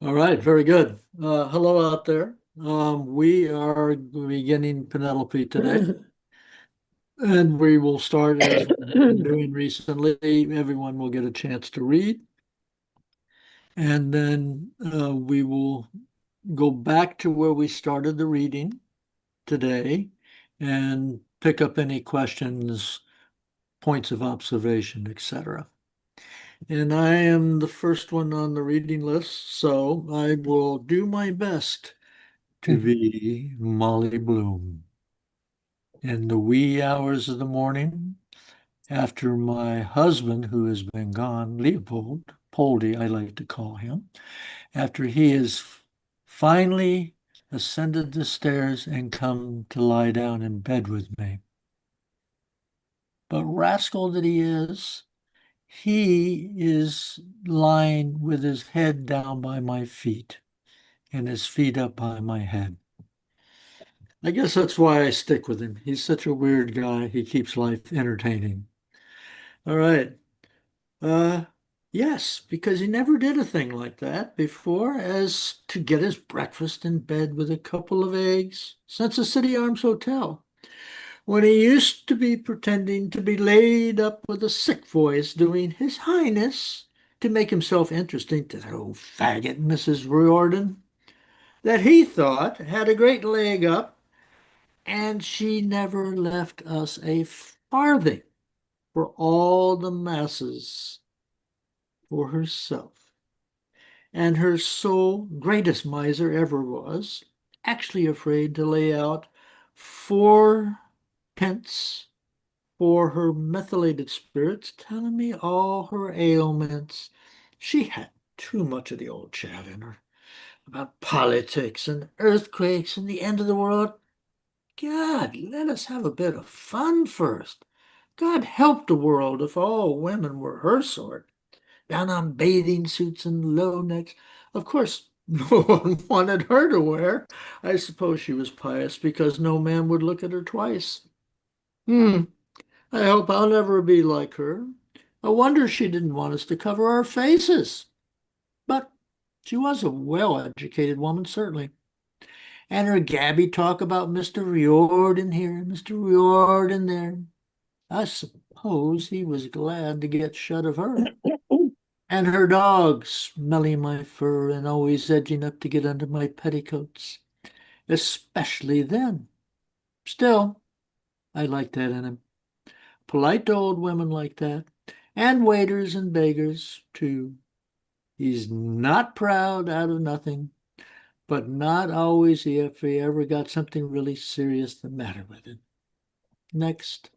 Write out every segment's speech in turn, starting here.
All right, very good. Hello out there. We are beginning Penelope today, and we will start as we've been doing recently. Everyone will get a chance to read, and then we will go back to where we started the reading today and pick up any questions, points of observation, etc. And I am the first one on the reading list, so I will do my best to be Molly Bloom. In the wee hours of the morning, after my husband, who has been gone, Leopold, Poldy, I like to call him, after he has finally ascended the stairs and come to lie down in bed with me. But rascal that he is lying with his head down by my feet and his feet up by my head. I guess that's why I stick with him. He's such a weird guy. He keeps life entertaining. All right. Uh, yes, because he never did a thing like that before, as to get his breakfast in bed with a couple of eggs since the City Arms Hotel, when he used to be pretending to be laid up with a sick voice doing His Highness to make himself interesting to that old faggot, Mrs. Riordan, that he thought had a great leg up, and she never left us a farthing for all the masses for herself. And her sole greatest miser ever was actually afraid to lay out 4 pence for her methylated spirits, telling me all her ailments. She had too much of the old chat in her about politics and earthquakes and the end of the world. God, let us have a bit of fun first. God help the world if all women were her sort, down on bathing suits and low necks. Of course, no one wanted her to wear. I suppose she was pious because no man would look at her twice. Hmm, I hope I'll never be like her. I wonder she didn't want us to cover our faces. But she was a well-educated woman, certainly. And her gabby talk about Mr. Riordan here, Mr. Riordan there. I suppose he was glad to get shut of her. And her dog smelling my fur and always edging up to get under my petticoats, especially then. Still, I like that in him. Polite to old women like that, and waiters and beggars, too. He's not proud out of nothing, but not always if he ever got something really serious the matter with him. Next.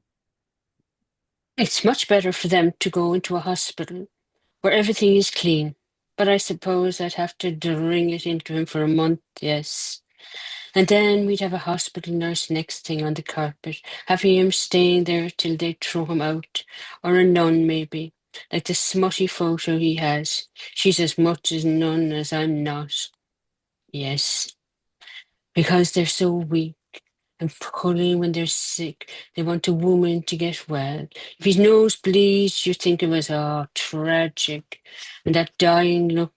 It's much better for them to go into a hospital where everything is clean. But I suppose I'd have to bring it into him for a month, yes. And then we'd have a hospital nurse next thing on the carpet, having him staying there till they throw him out. Or a nun, maybe, like the smutty photo he has. She's as much as nun as I'm not. Yes, because they're so weak and pulling when they're sick. They want a woman to get well. If his nose bleeds, you think it was, oh, tragic. And that dying look,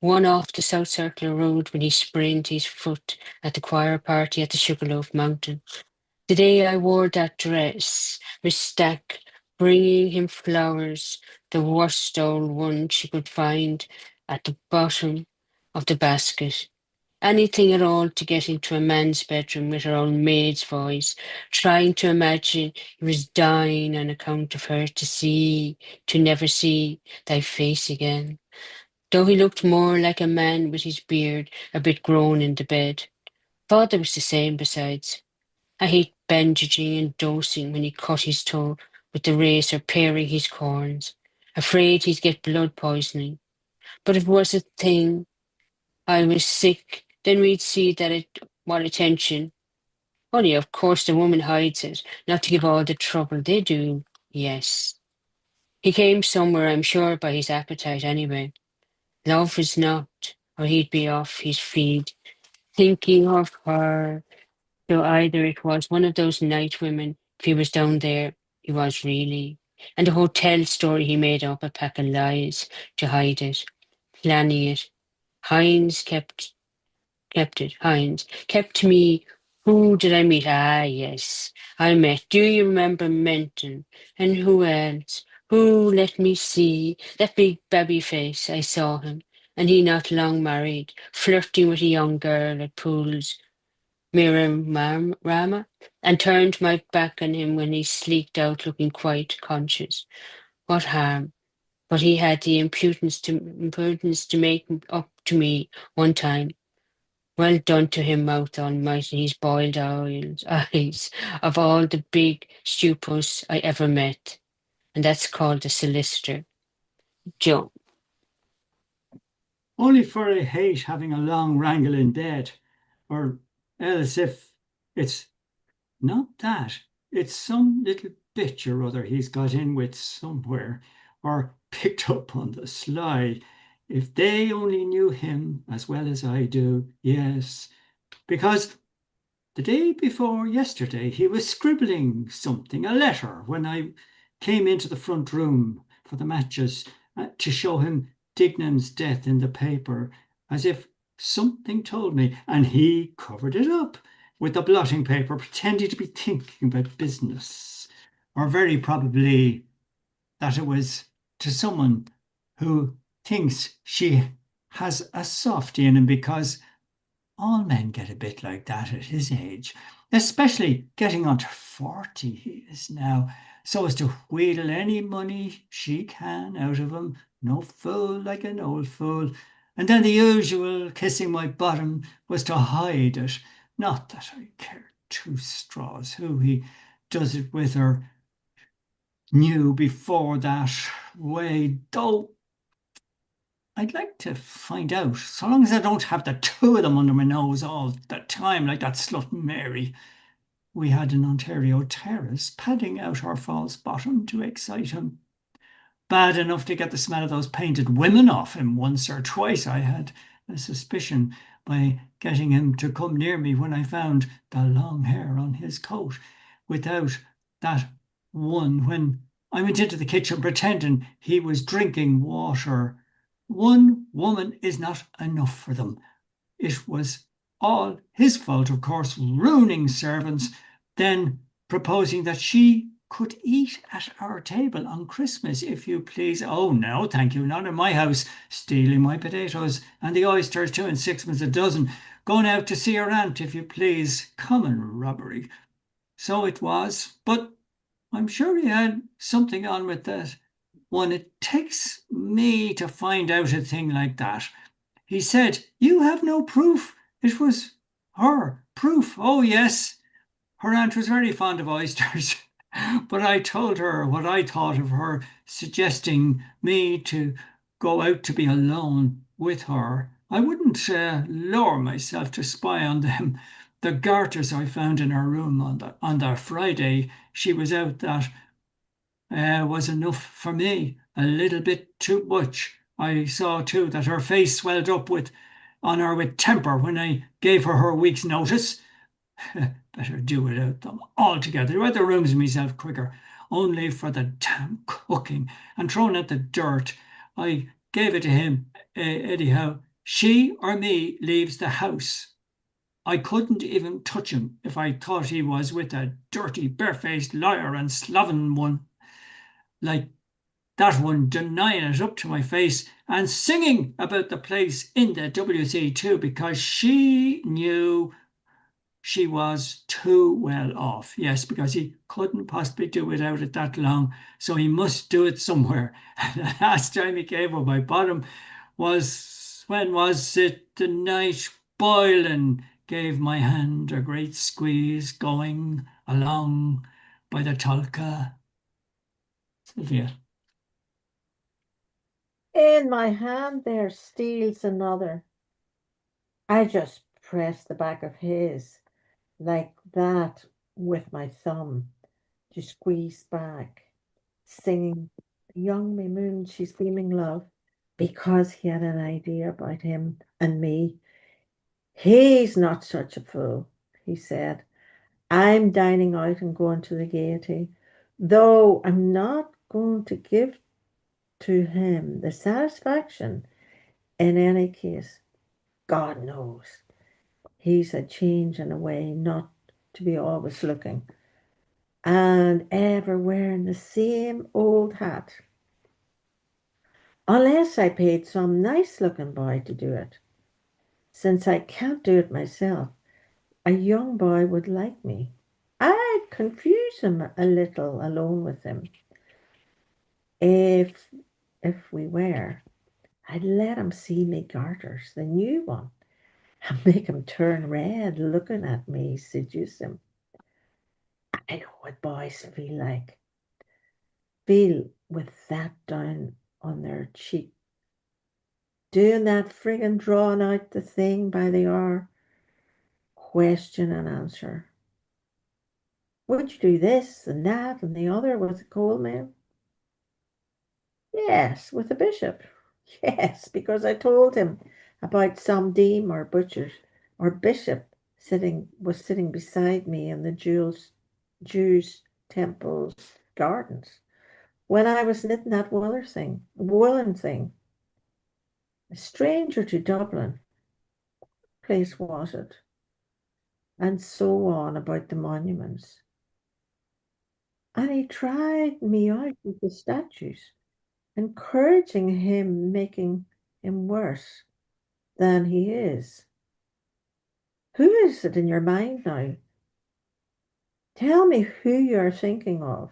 one off the South Circular Road when he sprained his foot at the choir party at the Sugarloaf Mountain. The day I wore that dress, Miss Stack bringing him flowers, the worst old one she could find at the bottom of the basket. Anything at all to get into a man's bedroom with her own maid's voice, trying to imagine he was dying on account of her to never see thy face again. Though he looked more like a man with his beard a bit grown in the bed. Father was the same besides. I hate bandaging and dosing when he cut his toe with the razor paring his corns, afraid he'd get blood poisoning. But if it was a thing I was sick, then we'd see that it what attention. Only of course the woman hides it, not to give all the trouble they do. Yes. He came somewhere, I'm sure, by his appetite anyway. Love was not, or he'd be off his feed, thinking of her. So either it was one of those night women, if he was down there, he was really. And the hotel story he made up a pack of lies to hide it, planning it. Heinz kept it. Heinz kept me. Who did I meet? Ah, yes, I met. Do you remember Menton? And who else? Who? Let me see. That big babby face. I saw him, and he not long married, flirting with a young girl at Pool's Rama, and turned my back on him when he sleeked out, looking quite conscious. What harm? But he had the impudence to make up to me one time. Well done to him, mouth almighty, his boiled eyes of all the big stupos I ever met. And that's called a solicitor. Joe. Only for I hate having a long wrangle in bed, or else if it's not that, it's some little bitch or other he's got in with somewhere, or picked up on the sly. If they only knew him as well as I do, yes, because the day before yesterday, he was scribbling something, a letter, when I came into the front room for the matches to show him Dignam's death in the paper, as if something told me, and he covered it up with the blotting paper, pretending to be thinking about business, or very probably that it was to someone who thinks she has a softie in him because all men get a bit like that at his age, especially getting on to 40 he is now, so as to wheedle any money she can out of him, no fool like an old fool. And then the usual kissing my bottom was to hide it. Not that I cared two straws who he does it with or knew before that way, though I'd like to find out, so long as I don't have the two of them under my nose all the time, like that slut Mary we had in Ontario Terrace, padding out her false bottom to excite him. Bad enough to get the smell of those painted women off him once or twice. I had a suspicion by getting him to come near me when I found the long hair on his coat, without that one when I went into the kitchen pretending he was drinking water. One woman is not enough for them. It was all his fault, of course, ruining servants, then proposing that she could eat at our table on Christmas, if you please. Oh, no, thank you, not in my house. Stealing my potatoes and the oysters too, and sixpence a dozen. Going out to see her aunt, if you please. Common robbery. So it was, but I'm sure he had something on with that one. It takes me to find out a thing like that. He said, "You have no proof. It was her proof." Oh, yes. Her aunt was very fond of oysters. But I told her what I thought of her suggesting me to go out to be alone with her. I wouldn't lower myself to spy on them. The garters I found in her room on the Friday she was out, that was enough for me, a little bit too much. I saw too that her face swelled up on her with temper when I gave her week's notice. Better do without them altogether. Out the rooms myself quicker. Only for the damn cooking and throwing out the dirt. I gave it to him anyhow. She or me leaves the house. I couldn't even touch him if I thought he was with a dirty, barefaced liar and sloven one like that one, denying it up to my face and singing about the place in the WC too, because she knew she was too well off. Yes, because he couldn't possibly do without it that long, so he must do it somewhere. And the last time he gave up my bottom was, when was it? The night Boylan gave my hand a great squeeze going along by the Tulka. Sylvia. In my hand there steals another. I just press the back of his like that with my thumb to squeeze back, singing Young Me Moon, she's feeling love, because he had an idea about him and me. He's not such a fool, he said. I'm dining out and going to the Gaiety, though I'm not going to give to him the satisfaction in any case. God knows. He's a change in a way not to be always looking and ever wearing the same old hat. Unless I paid some nice looking boy to do it. Since I can't do it myself, a young boy would like me. I'd confuse him a little alone with him. If we were, I'd let him see me garters, the new one, and make him turn red looking at me, seduce him. I know what boys feel like. Feel with that down on their cheek. Doing that friggin' drawing out the thing by the hour. Question and answer. Would you do this and that and the other with the coal man? Yes, with the bishop. Yes, because I told him about some dean or butcher or bishop was sitting beside me in the Jews' temple's gardens when I was knitting that woolen thing. A stranger to Dublin, place was it? And so on about the monuments. And he tried me out with the statues, encouraging him, making him worse than he is. Who is it in your mind now? Tell me who you're thinking of.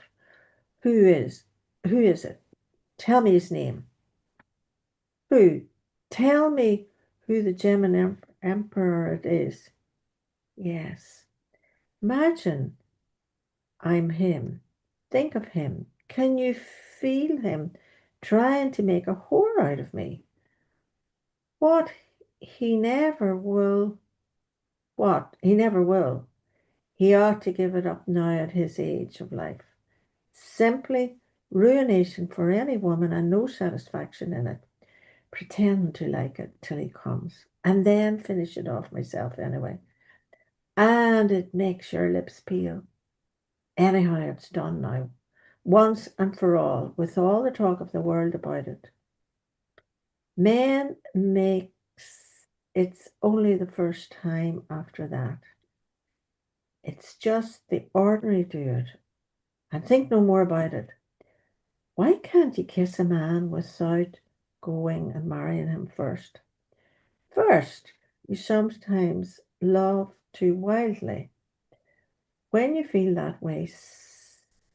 Who is it? Tell me his name. Who? Tell me who the German emperor it is. Yes. Imagine I'm him. Think of him. Can you feel him trying to make a whore out of me? What he never will. What? He never will. He ought to give it up now at his age of life. Simply ruination for any woman and no satisfaction in it. Pretend to like it till he comes and then finish it off myself anyway. And it makes your lips peel. Anyhow, it's done now. Once and for all, with all the talk of the world about it. Man makes it's only the first time after that. It's just the ordinary do it and think no more about it. Why can't you kiss a man without going and marrying him first? First, you sometimes love too wildly. When you feel that way,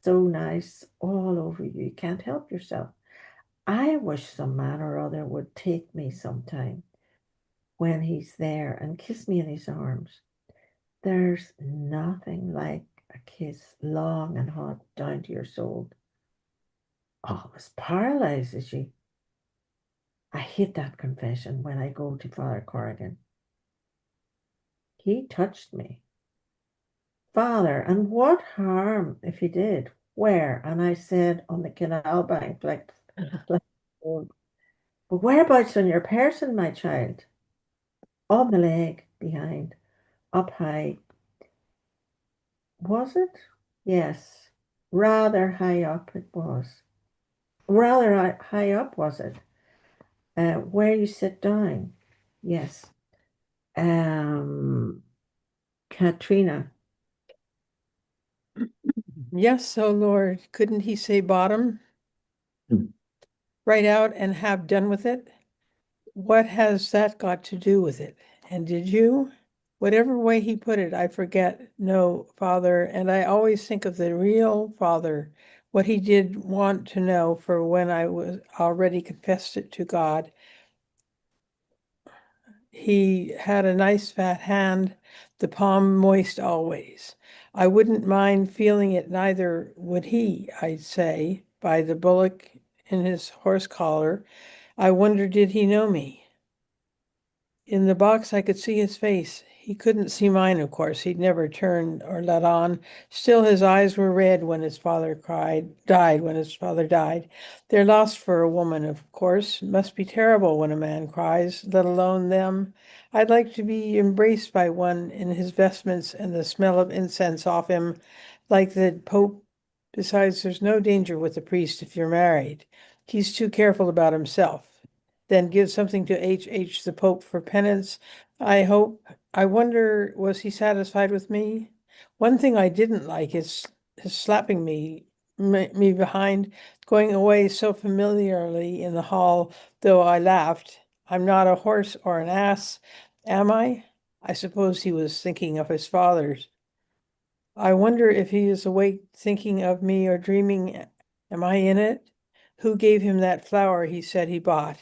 so nice all over you, you can't help yourself. I wish some man or other would take me sometime when he's there and kiss me in his arms. There's nothing like a kiss long and hot down to your soul. Almost paralyzes you. I hate that confession when I go to Father Corrigan. He touched me. Father, and what harm if he did? Where? And I said on the canal bank, like but whereabouts on your person, my child? On the leg, behind, up high. Was it? Yes. Rather high up it was. Rather high up was it? Where you sit down. Yes. Katrina. Yes, oh Lord, couldn't he say bottom? Hmm. Right out and have done with it? What has that got to do with it? And did you? Whatever way he put it, I forget. No, Father, and I always think of the real Father, what he did want to know for when I was already confessed it to God. He had a nice fat hand, the palm moist always. I wouldn't mind feeling it, neither would he, I'd say, by the bullock in his horse collar. I wonder, did he know me? In the box, I could see his face. He couldn't see mine, of course. He'd never turned or let on. Still, his eyes were red when his father died, when his father died. They're lost for a woman, of course. It must be terrible when a man cries, let alone them. I'd like to be embraced by one in his vestments and the smell of incense off him, like the Pope. Besides, there's no danger with the priest if you're married. He's too careful about himself. then give something to H. the Pope for penance. I wonder, was he satisfied with me? One thing I didn't like is his slapping me behind, going away so familiarly in the hall, though I laughed. I'm not a horse or an ass, am I? I suppose he was thinking of his father's. I wonder if he is awake thinking of me or dreaming. Am I in it? Who gave him that flower he said he bought?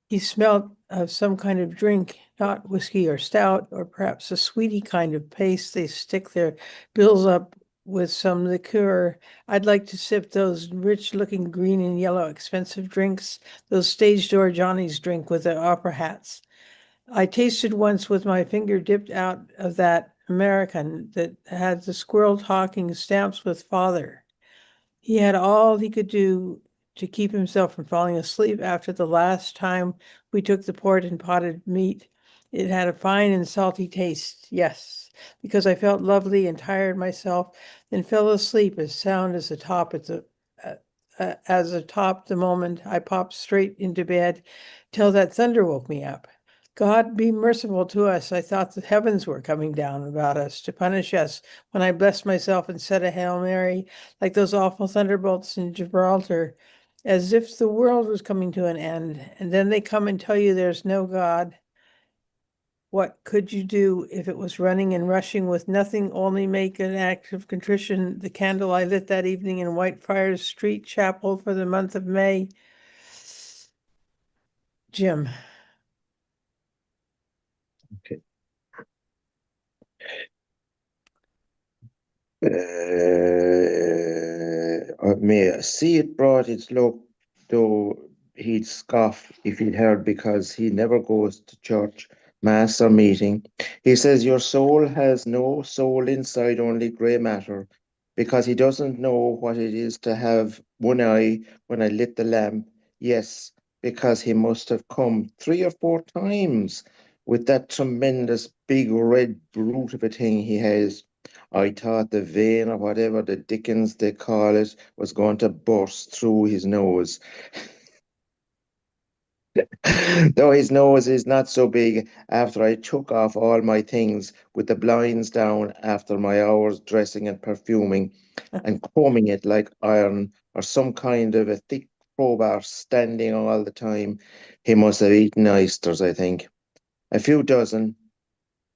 He smelt of some kind of drink, not whiskey or stout, or perhaps a sweety kind of paste they stick their bills up with some liqueur. I'd like to sip those rich-looking green and yellow expensive drinks, those stage door Johnnies drink with the opera hats. I tasted once with my finger dipped out of that American that had the squirrel talking stamps with father. He had all he could do to keep himself from falling asleep after the last time we took the port and potted meat. It had a fine and salty taste, yes, because I felt lovely and tired myself, then fell asleep as sound as a top as a top the moment I popped straight into bed till that thunder woke me up. God be merciful to us. I thought the heavens were coming down about us to punish us when I blessed myself and said a Hail Mary, like those awful thunderbolts in Gibraltar, as if the world was coming to an end. And then they come and tell you there's no God. What could you do if it was running and rushing with nothing, only make an act of contrition? The candle I lit that evening in Whitefriars Street Chapel for the month of May. Jim. Okay. May see it brought its luck, though he'd scoff if he'd heard because he never goes to church, mass, or meeting. He says your soul has no soul inside, only grey matter, because he doesn't know what it is to have one eye when I lit the lamp. Yes, because he must have come 3 or 4 times with that tremendous big red brute of a thing he has. I thought the vein or whatever the dickens they call it was going to burst through his nose. Though his nose is not so big after I took off all my things with the blinds down after my hours dressing and perfuming and combing it like iron or some kind of a thick crowbar standing all the time. He must have eaten oysters, I think. A few dozen.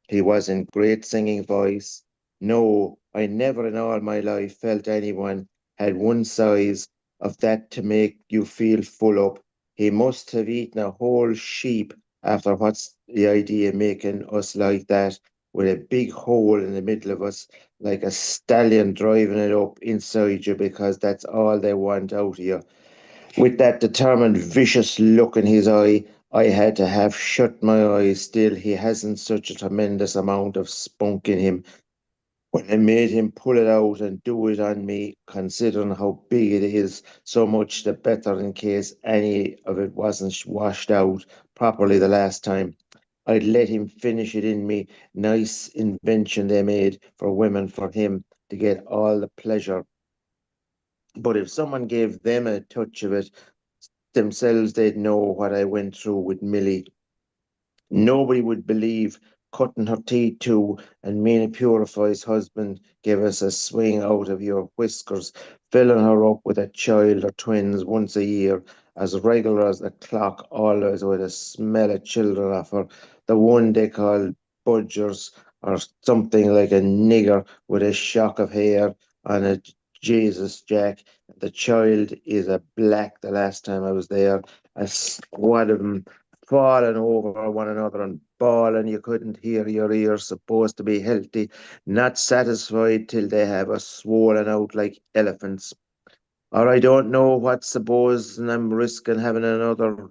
He was in great singing voice. No, I never in all my life felt anyone had one size of that to make you feel full up. He must have eaten a whole sheep after what's the idea making us like that with a big hole in the middle of us like a stallion driving it up inside you because that's all they want out of you. With that determined, vicious look in his eye, I had to have shut my eyes. Still, he hasn't such a tremendous amount of spunk in him. When I made him pull it out and do it on me, considering how big it is, so much the better in case any of it wasn't washed out properly the last time. I'd let him finish it in me. Nice invention they made for women for him to get all the pleasure. But if someone gave them a touch of it, themselves, they'd know what I went through with Millie. Nobody would believe cutting her teeth too, and Mina Purify's husband gave us a swing out of your whiskers, filling her up with a child or twins once a year, as regular as the clock, always with a smell of children off her. The one they call budgers, or something like a nigger with a shock of hair on a Jesus Jack. The child is a black the last time I was there. A squad of them falling over one another and bawling. You couldn't hear your ears, supposed to be healthy, not satisfied till they have us swollen out like elephants. Or I don't know what supposing I'm risking having another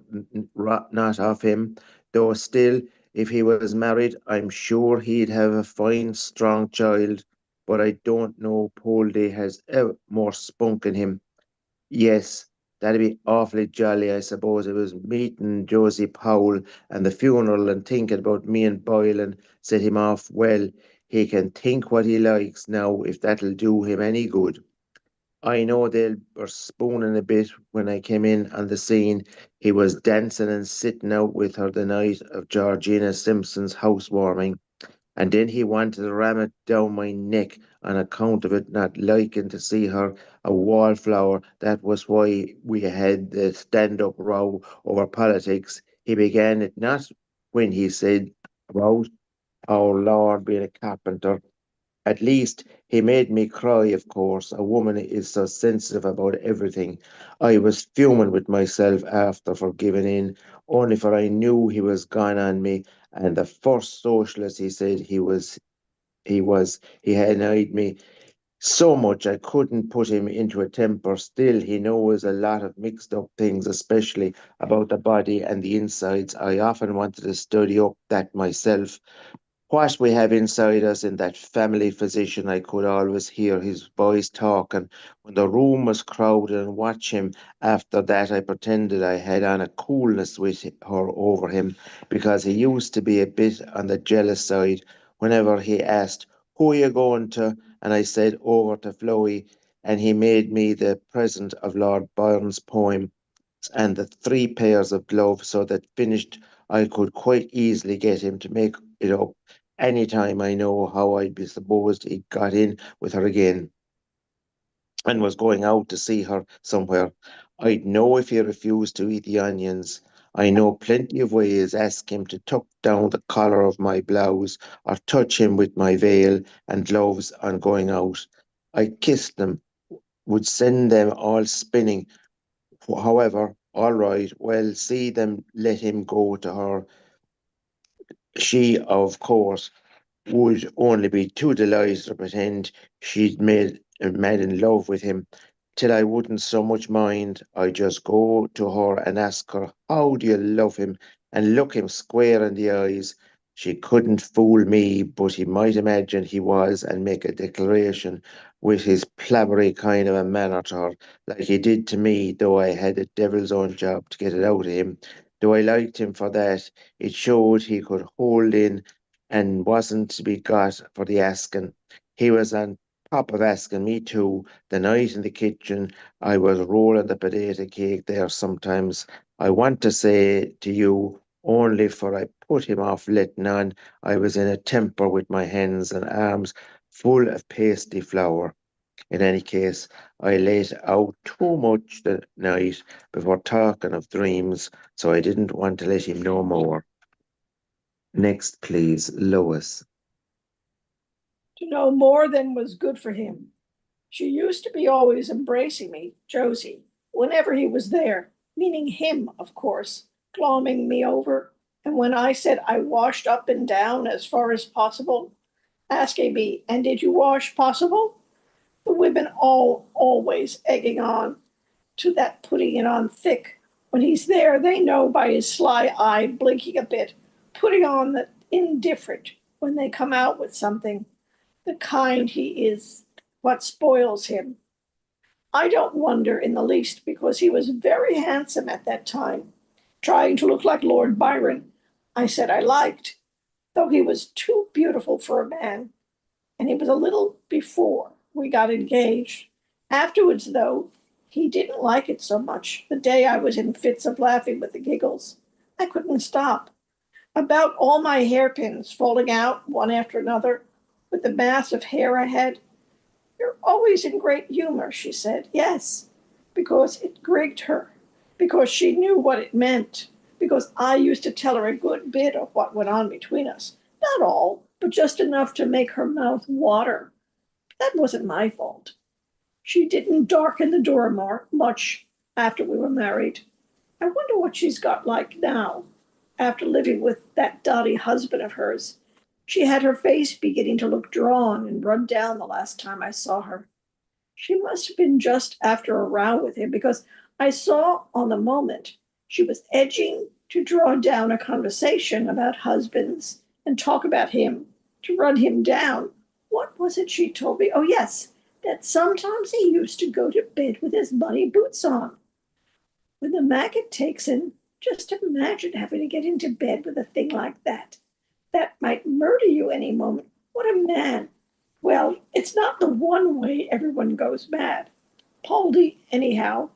rot knot off him, though still, if he was married, I'm sure he'd have a fine, strong child. But I don't know Poldy has ever more spunk in him. Yes, that'd be awfully jolly, I suppose. It was meeting Josie Powell and the funeral and thinking about me and Boyle and set him off well. He can think what he likes now if that'll do him any good. I know they were spooning a bit when I came in on the scene. He was dancing and sitting out with her the night of Georgina Simpson's housewarming, and then he wanted to ram it down my neck on account of it not liking to see her a wallflower. That was why we had the stand up row over politics. He began it not when he said about our Lord being a carpenter. At least he made me cry, of course. A woman is so sensitive about everything. I was fuming with myself after for giving in, only for I knew he was gone on me, and the first socialist he said he had annoyed me so much I couldn't put him into a temper. Still, he knows a lot of mixed up things, especially about the body and the insides. I often wanted to study up that myself. What we have inside us in that family physician, I could always hear his voice talking when the room was crowded and watch him. After that, I pretended I had on a coolness with her over him because he used to be a bit on the jealous side whenever he asked, "Who are you going to?" And I said, "Over to Flowey." And he made me the present of Lord Byron's poem and the three pairs of gloves so that finished I could quite easily get him to make it up any time. I know how I'd be supposed he got in with her again and was going out to see her somewhere. I'd know if he refused to eat the onions. I know plenty of ways. Ask him to tuck down the collar of my blouse or touch him with my veil and gloves on going out. I kissed them, would send them all spinning. However, all right, well, see them let him go to her. She, of course, would only be too delighted to pretend she'd made in love with him, till I wouldn't so much mind. I just go to her and ask her, "How do you love him?" and look him square in the eyes. She couldn't fool me, but he might imagine he was and make a declaration with his plabbery kind of a manner to her, like he did to me, though I had a devil's own job to get it out of him. Though I liked him for that, it showed he could hold in and wasn't to be got for the asking. He was on top of asking me too. The night in the kitchen, I was rolling the potato cake there sometimes. I want to say to you, only for I put him off letting on I was in a temper with my hands and arms full of pasty flour. In any case, I let out too much the night before talking of dreams, so I didn't want to let him know more. Next, please, Lois. To know more than was good for him. She used to be always embracing me, Josie, whenever he was there, meaning him, of course, glomming me over. And when I said I washed up and down as far as possible, asking me, "And did you wash possible?" The women all always egging on to that putting it on thick. When he's there, they know by his sly eye blinking a bit, putting on the indifferent when they come out with something. The kind he is, what spoils him. I don't wonder in the least, because he was very handsome at that time, trying to look like Lord Byron. I said I liked, though he was too beautiful for a man, and he was a little before we got engaged. Afterwards, though, he didn't like it so much. The day I was in fits of laughing with the giggles, I couldn't stop. About all my hairpins falling out one after another, with the mass of hair I had. "You're always in great humor," she said. Yes, because it grigged her, because she knew what it meant, because I used to tell her a good bit of what went on between us. Not all, but just enough to make her mouth water. That wasn't my fault. She didn't darken the door much after we were married. I wonder what she's got like now, after living with that dotty husband of hers. She had her face beginning to look drawn and run down the last time I saw her. She must have been just after a row with him, because I saw on the moment she was edging to draw down a conversation about husbands and talk about him, to run him down. What was it she told me? Oh, yes, that sometimes he used to go to bed with his muddy boots on. When the maggot takes him, just imagine having to get into bed with a thing like that. That might murder you any moment. What a man. Well, it's not the one way everyone goes mad. Poldy, anyhow,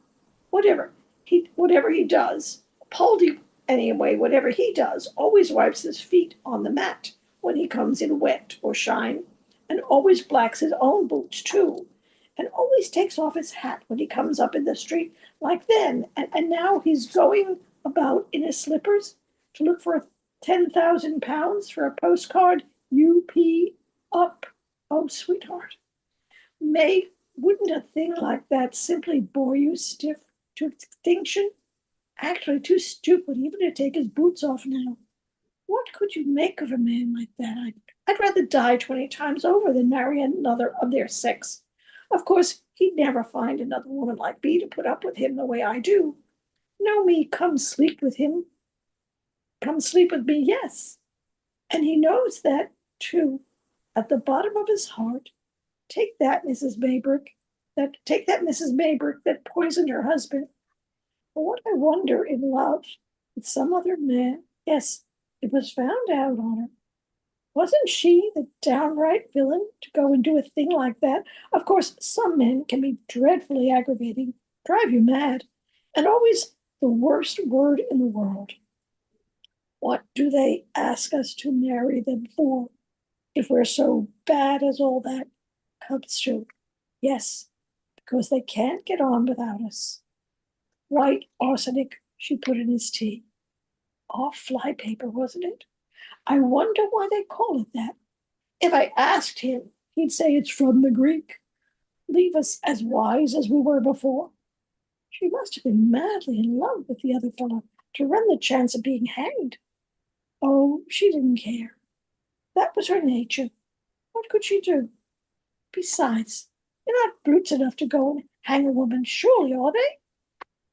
whatever he does, Poldy, anyway, whatever he does, always wipes his feet on the mat when he comes in wet or shine, and always blacks his own boots too, and always takes off his hat when he comes up in the street like then. And now he's going about in his slippers to look for 10,000 pounds for a postcard, UP up. Oh, sweetheart. May, wouldn't a thing like that simply bore you stiff to extinction? Actually, too stupid even to take his boots off now. What could you make of a man like that? I'd rather die 20 times over than marry another of their sex. Of course, he'd never find another woman like me to put up with him the way I do. No, me, come sleep with him. Come sleep with me, yes. And he knows that, too, at the bottom of his heart. Take that, Mrs. Maybrick that poisoned her husband. But what I wonder in love with some other man, yes, it was found out on her. Wasn't she the downright villain to go and do a thing like that? Of course, some men can be dreadfully aggravating, drive you mad, and always the worst word in the world. What do they ask us to marry them for if we're so bad as all that comes to? Yes, because they can't get on without us. White arsenic, she put in his tea. Off flypaper, wasn't it? I wonder why they call it that. If I asked him, he'd say it's from the Greek. Leave us as wise as we were before. She must have been madly in love with the other fellow to run the chance of being hanged. Oh, she didn't care. That was her nature. What could she do? Besides, they're not brutes enough to go and hang a woman, surely, are they?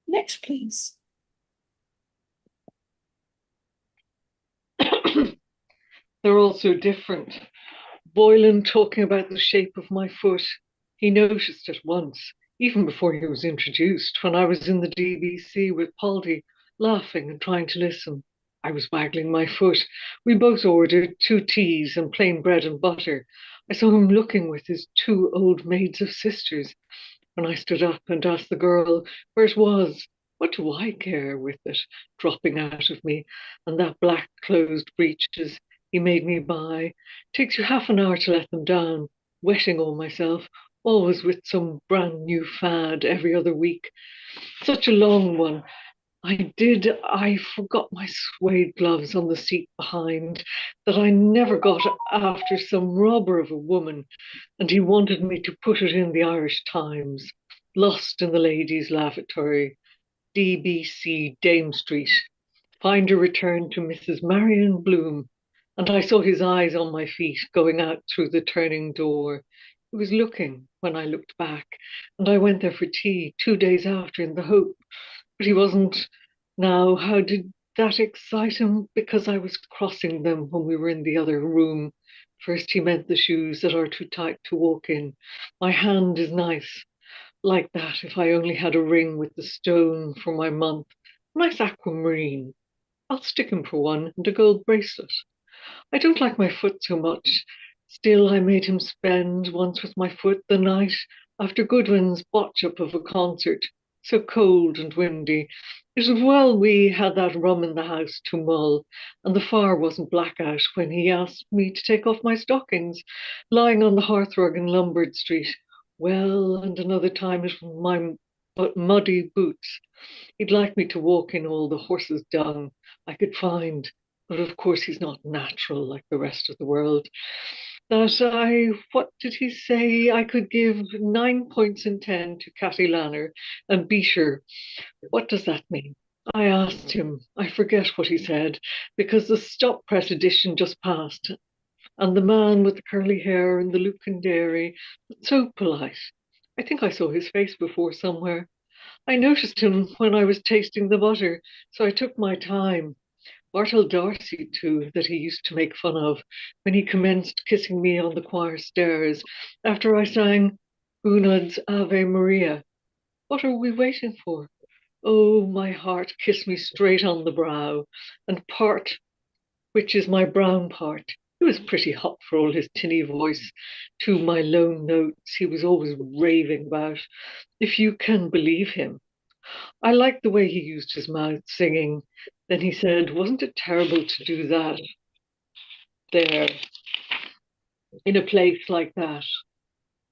Next, please. They're all so different. Boylan talking about the shape of my foot. He noticed at once, even before he was introduced, when I was in the DBC with Poldy, laughing and trying to listen. I was waggling my foot. We both ordered 2 teas and plain bread and butter. I saw him looking with his 2 old maids of sisters. When I stood up and asked the girl where it was, what do I care with it dropping out of me, and that black closed breeches he made me buy. Takes you half an hour to let them down, wetting all myself, always with some brand new fad every other week. Such a long one. I forgot my suede gloves on the seat behind that I never got after some robber of a woman, and he wanted me to put it in the Irish Times. Lost in the ladies' lavatory, DBC Dame Street. Finder returned to Mrs. Marion Bloom, and I saw his eyes on my feet going out through the turning door. He was looking when I looked back, and I went there for tea 2 days after in the hope. But he wasn't. Now, how did that excite him? Because I was crossing them when we were in the other room. First, he meant the shoes that are too tight to walk in. My hand is nice, like that if I only had a ring with the stone for my month. Nice aquamarine. I'll stick him for one, and a gold bracelet. I don't like my foot so much. Still, I made him spend once with my foot the night after Goodwin's botch-up of a concert, so cold and windy. It was well we had that rum in the house to mull, and the fire wasn't black out when he asked me to take off my stockings, lying on the hearthrug in Lombard Street. Well, and another time it was my muddy boots. He'd like me to walk in all the horse's dung I could find, but of course he's not natural like the rest of the world. What did he say? I could give 9 points in 10 to Catty Lanner and beat her. What does that mean? I asked him. I forget what he said, because the stop press edition just passed, and the man with the curly hair and the Lucan dairy was so polite. I think I saw his face before somewhere. I noticed him when I was tasting the butter, so I took my time. Bartle Darcy, too, that he used to make fun of, when he commenced kissing me on the choir stairs after I sang Gounod's Ave Maria. What are we waiting for? Oh, my heart kissed me straight on the brow, and part, which is my brown part, He was pretty hot for all his tinny voice. To my lone notes, he was always raving about, if you can believe him. I liked the way he used his mouth singing. Then he said, wasn't it terrible to do that there in a place like that?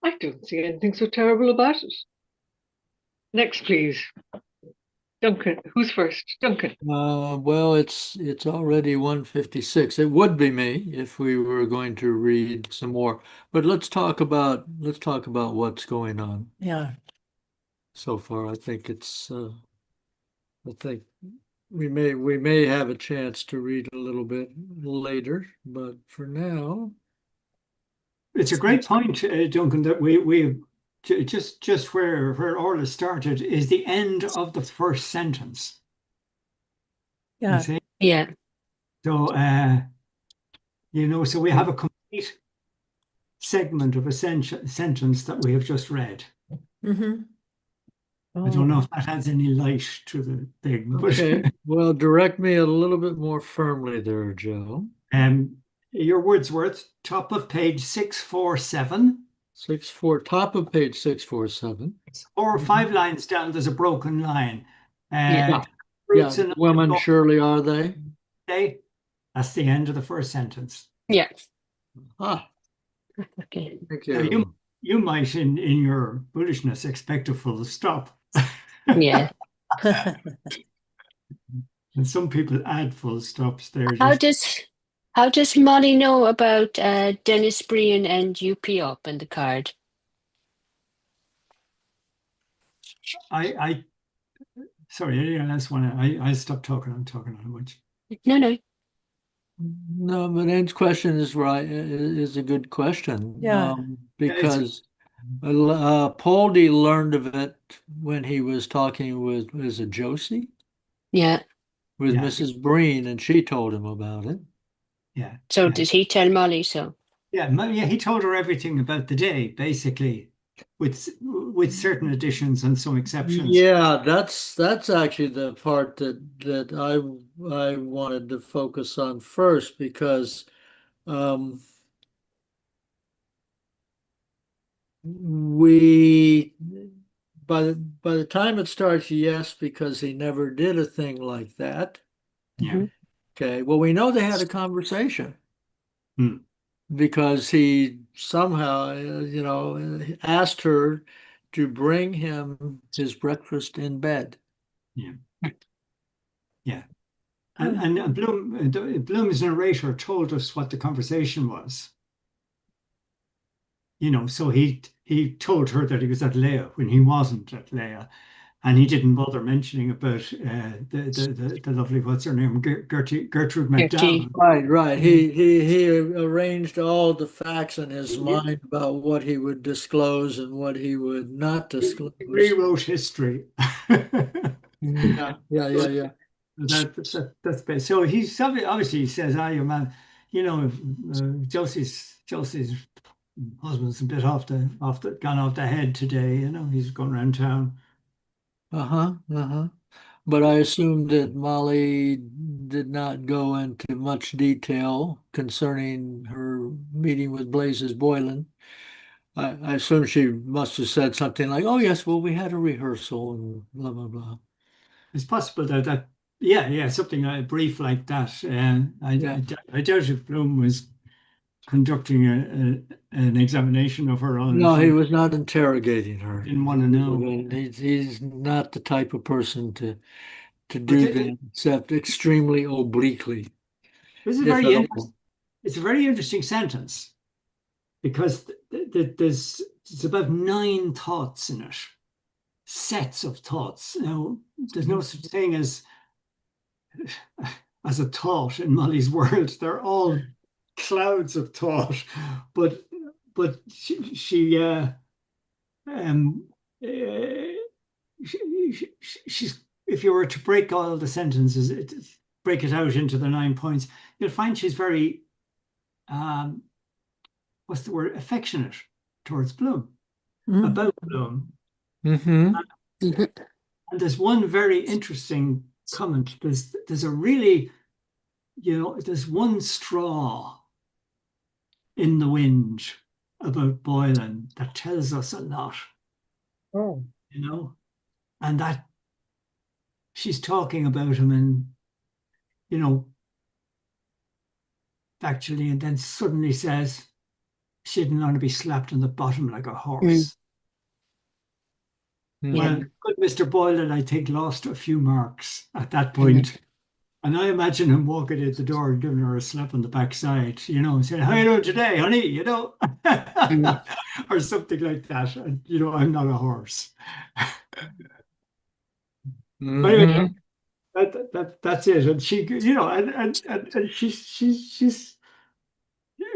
I don't see anything so terrible about it. Next, please. Duncan, who's first? Duncan. Well, it's already 1:56. It would be me if we were going to read some more. But let's talk about what's going on Yeah. so far. I think we may have a chance to read a little bit later, but for now, It's a great point, Duncan, that we just where Orla started is the end of the first sentence. You Yeah. see? Yeah. So so we have a complete segment of a sentence that we have just read. Mm-hmm. I don't know Oh, if that adds any light to the thing, but okay. Well, direct me a little bit more firmly there, Joe. your Wordsworth, top of page 647, 64, top of page 647. or Mhm. 5 lines down, there's a broken line. Yeah. Yeah, yeah. Fruits and Women surely are they? day. That's the end of the first sentence. Yeah. Ah, Okay. thank Now you. you might in your bullishness expect a full stop. Yeah. And some people add full stops there How just does how does Molly know about Dennis Brian and UP up in the card? I sorry, anyone else want to I stop talking, I'm talking on much. No, no. No, but Ann's question is right, is a good question. Yeah. Yeah, it's Because Poldy learned of it when he was talking with, was it Josie? Yeah. With yeah, Mrs. Breen, and she told him about it. yeah, So yeah. did he tell Molly so? Yeah, yeah, he told her everything about the day, basically, with certain additions and some exceptions. Yeah, that's actually the part that I wanted to focus on first because um, we by the time it starts, yes, because he never did a thing like that. Yeah. Hmm. Okay, well, we know they had a conversation Hmm. because he somehow, asked her to bring him his breakfast in bed. Yeah. Yeah. Hmm. And Bloom's narrator told us what the conversation was. So he told her that he was at Leia when he wasn't at Leia, and he didn't bother mentioning about the lovely, what's her name, Gertrude Dirty. McDowell. Right, right. Hmm. He arranged all the facts in his He, mind about what he would disclose and what he would not he disclose. rewrote history. Hmm. Yeah, yeah, yeah, yeah. That's best. So obviously he says, "Ah, your man, Josie's husband's a bit gone off the head today. He's going around town." Uh-huh, uh-huh. But I assume that Molly did not go into much detail concerning her meeting with Blazes Boylan. I assume she must have said something like, "Oh yes, well we had a rehearsal and blah blah blah." It's possible that yeah, something brief like that. Yeah. I doubt if Bloom was conducting an examination of her on No, it. he He was not interrogating her. didn't want to know. He's not the type of person to But do that, except extremely obliquely, this is if very at interesting. all. It's a very interesting sentence because there's about 9 thoughts in it, sets of thoughts. Now, there's no such thing as a thought in Molly's world. They're all clouds of thought, but she um uh, she's if you were to break all the sentences, break it out into the 9 points, you'll find she's very um what's the word, affectionate towards Bloom, Mm. about Bloom. Mm-hmm. Hmm. And there's one very interesting comment. There's a really, there's one straw in the wind about Boylan that tells us a lot, Oh. and that she's talking about him and, you know, factually, and then suddenly says she didn't want to be slapped on the bottom like a Mm. horse. Yeah. Well, good Mr. Boylan, I think, lost a few marks at that Mm. point. And I imagine him walking in the door and giving her a slap on the backside, and saying, "How you doing today, honey?" Mm. Or something like that. And, I'm not a horse. But anyway, Mm-hmm. that's it. And she, and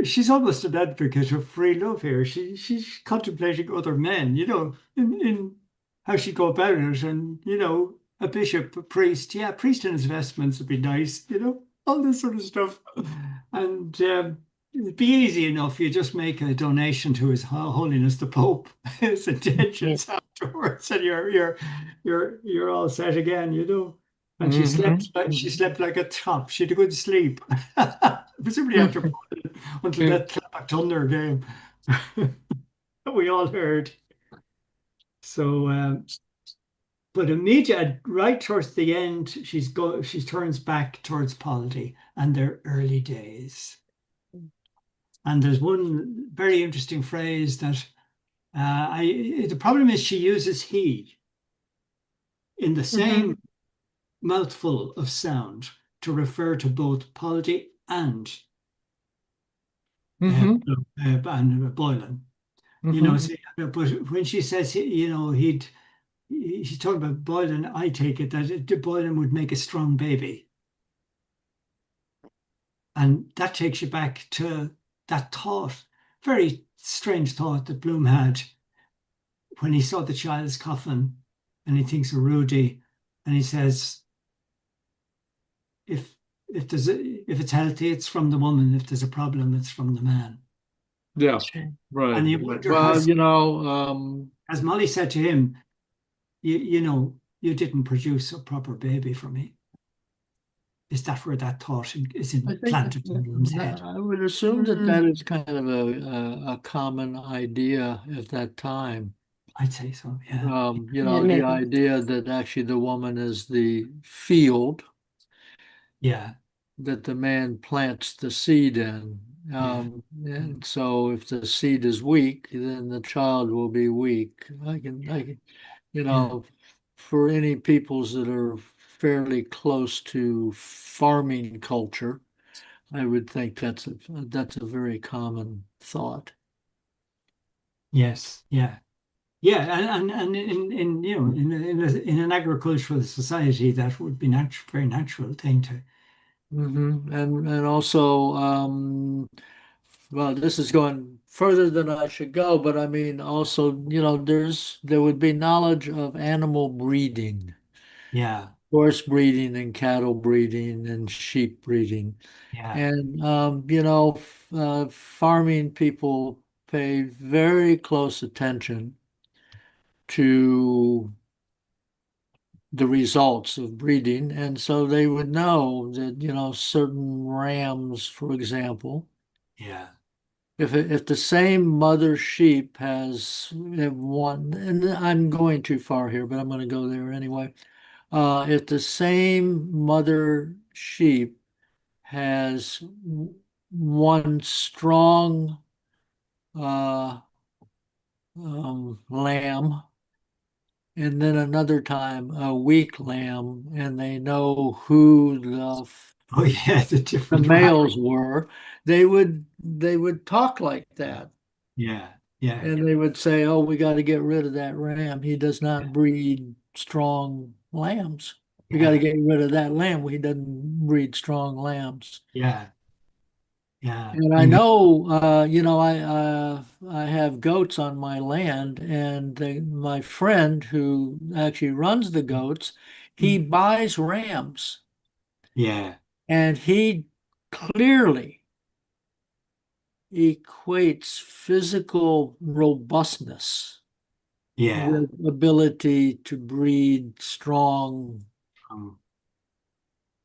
she's almost an advocate of free love here. She's contemplating other men, in how she go about it, and a bishop, a priest, yeah, priest in his vestments would be nice, all this sort of stuff, and it'd be easy enough. You just make a donation to His Holiness the Pope, his Yeah. intentions afterwards, and you're all set again, And she slept like a top. She had a good sleep, presumably after until Mm. that Clapper Thunder game that we all heard. So, but immediate right towards the end, she turns back towards Polity and their early days. And there's one very interesting phrase that the problem is she uses he in the Mm-hmm. same mouthful of sound to refer to both Polity uh, Mm-hmm. and Boylan. Mm-hmm. See, but when she says, she's talking about Boylan, I take it that Boylan would make a strong baby. And that takes you back to that thought, very strange thought that Bloom had when he saw the child's coffin and he thinks of Rudy and he says, if if it's healthy, it's from the woman. If there's a problem, it's from the man. Yeah. That's right. Right. And you Right. wonder, Well, has Molly said to him, you didn't produce a proper baby for me. Is that where that thought is I think implanted in Bloom's head? I would assume that Mm. that is kind of a common idea at that time. I'd say so, yeah. Yeah, The maybe. idea that actually the woman is the field Yeah, that the man plants the seed in. yeah, And so if the seed is weak, then the child will be weak. You yeah. know, for any peoples that are fairly close to farming culture, I would think that's a very common thought. Yes, yeah. Yeah, and in in an agricultural society, that would be very natural thing to. And also, well, this is going further than I should go, but I mean, also, there would be knowledge of animal breeding, Yeah, horse breeding and cattle breeding and sheep breeding. yeah, And, farming people pay very close attention to the results of breeding. And so they would know that, certain rams, for example, yeah, if the same mother sheep has one, and I'm going too far here, but I'm going to go there anyway. If the same mother sheep has one strong uh, lamb, and then another time a weak lamb, and they know who oh yeah, the the different rap. males were, they would talk like that. Yeah, yeah, And they would say, "Oh, we got to get rid of that ram. He does not breed strong lambs. We got to yeah, get rid of that lamb. He doesn't breed strong lambs." yeah, yeah. And I And know, I have goats on my land, and my friend who actually runs the goats, he buys rams, yeah, and he clearly equates physical robustness yeah. with ability to breed strong Um,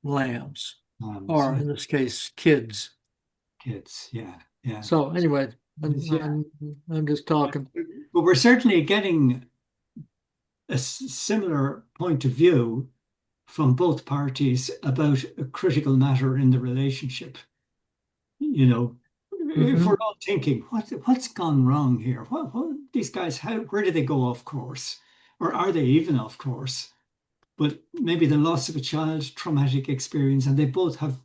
lambs, so or in this case, kids. kids, yeah. Yeah. So anyway, Yeah. I'm just talking. But we're certainly getting a similar point of view from both parties about a critical matter in the relationship. You know, if Hmm. we're all thinking, what's gone wrong here? What these guys, where did they go off course? Or are they even off course? But maybe the loss of a child, traumatic experience, and they both have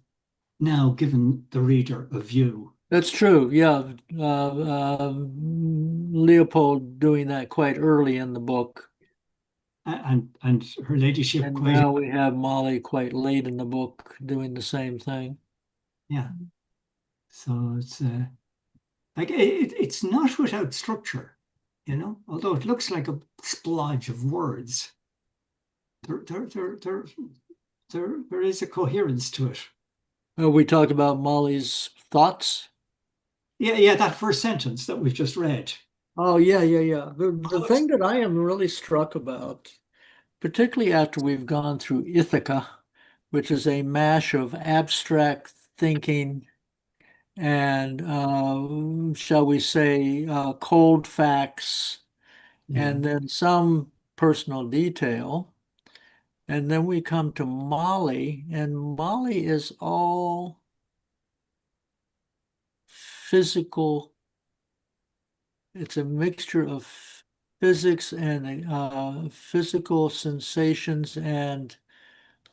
now given the reader a view. That's true. Yeah. Leopold doing that quite early in the book. And her ladyship And quite, now we have Molly quite late in the book doing the same thing. yeah. So it's like it's not without structure, although it looks like a splodge of words. There, there, there, there, there is a coherence to it. We talked about Molly's thoughts. Yeah, that first sentence that we've just read. Oh, yeah, yeah, yeah. The Oh, it's, thing that I am really struck about, particularly after we've gone through Ithaca, which is a mash of abstract thinking and, shall we say, cold facts, yeah, and then some personal detail. And then we come to Molly, and Molly is all physical. It's a mixture of physics and physical sensations and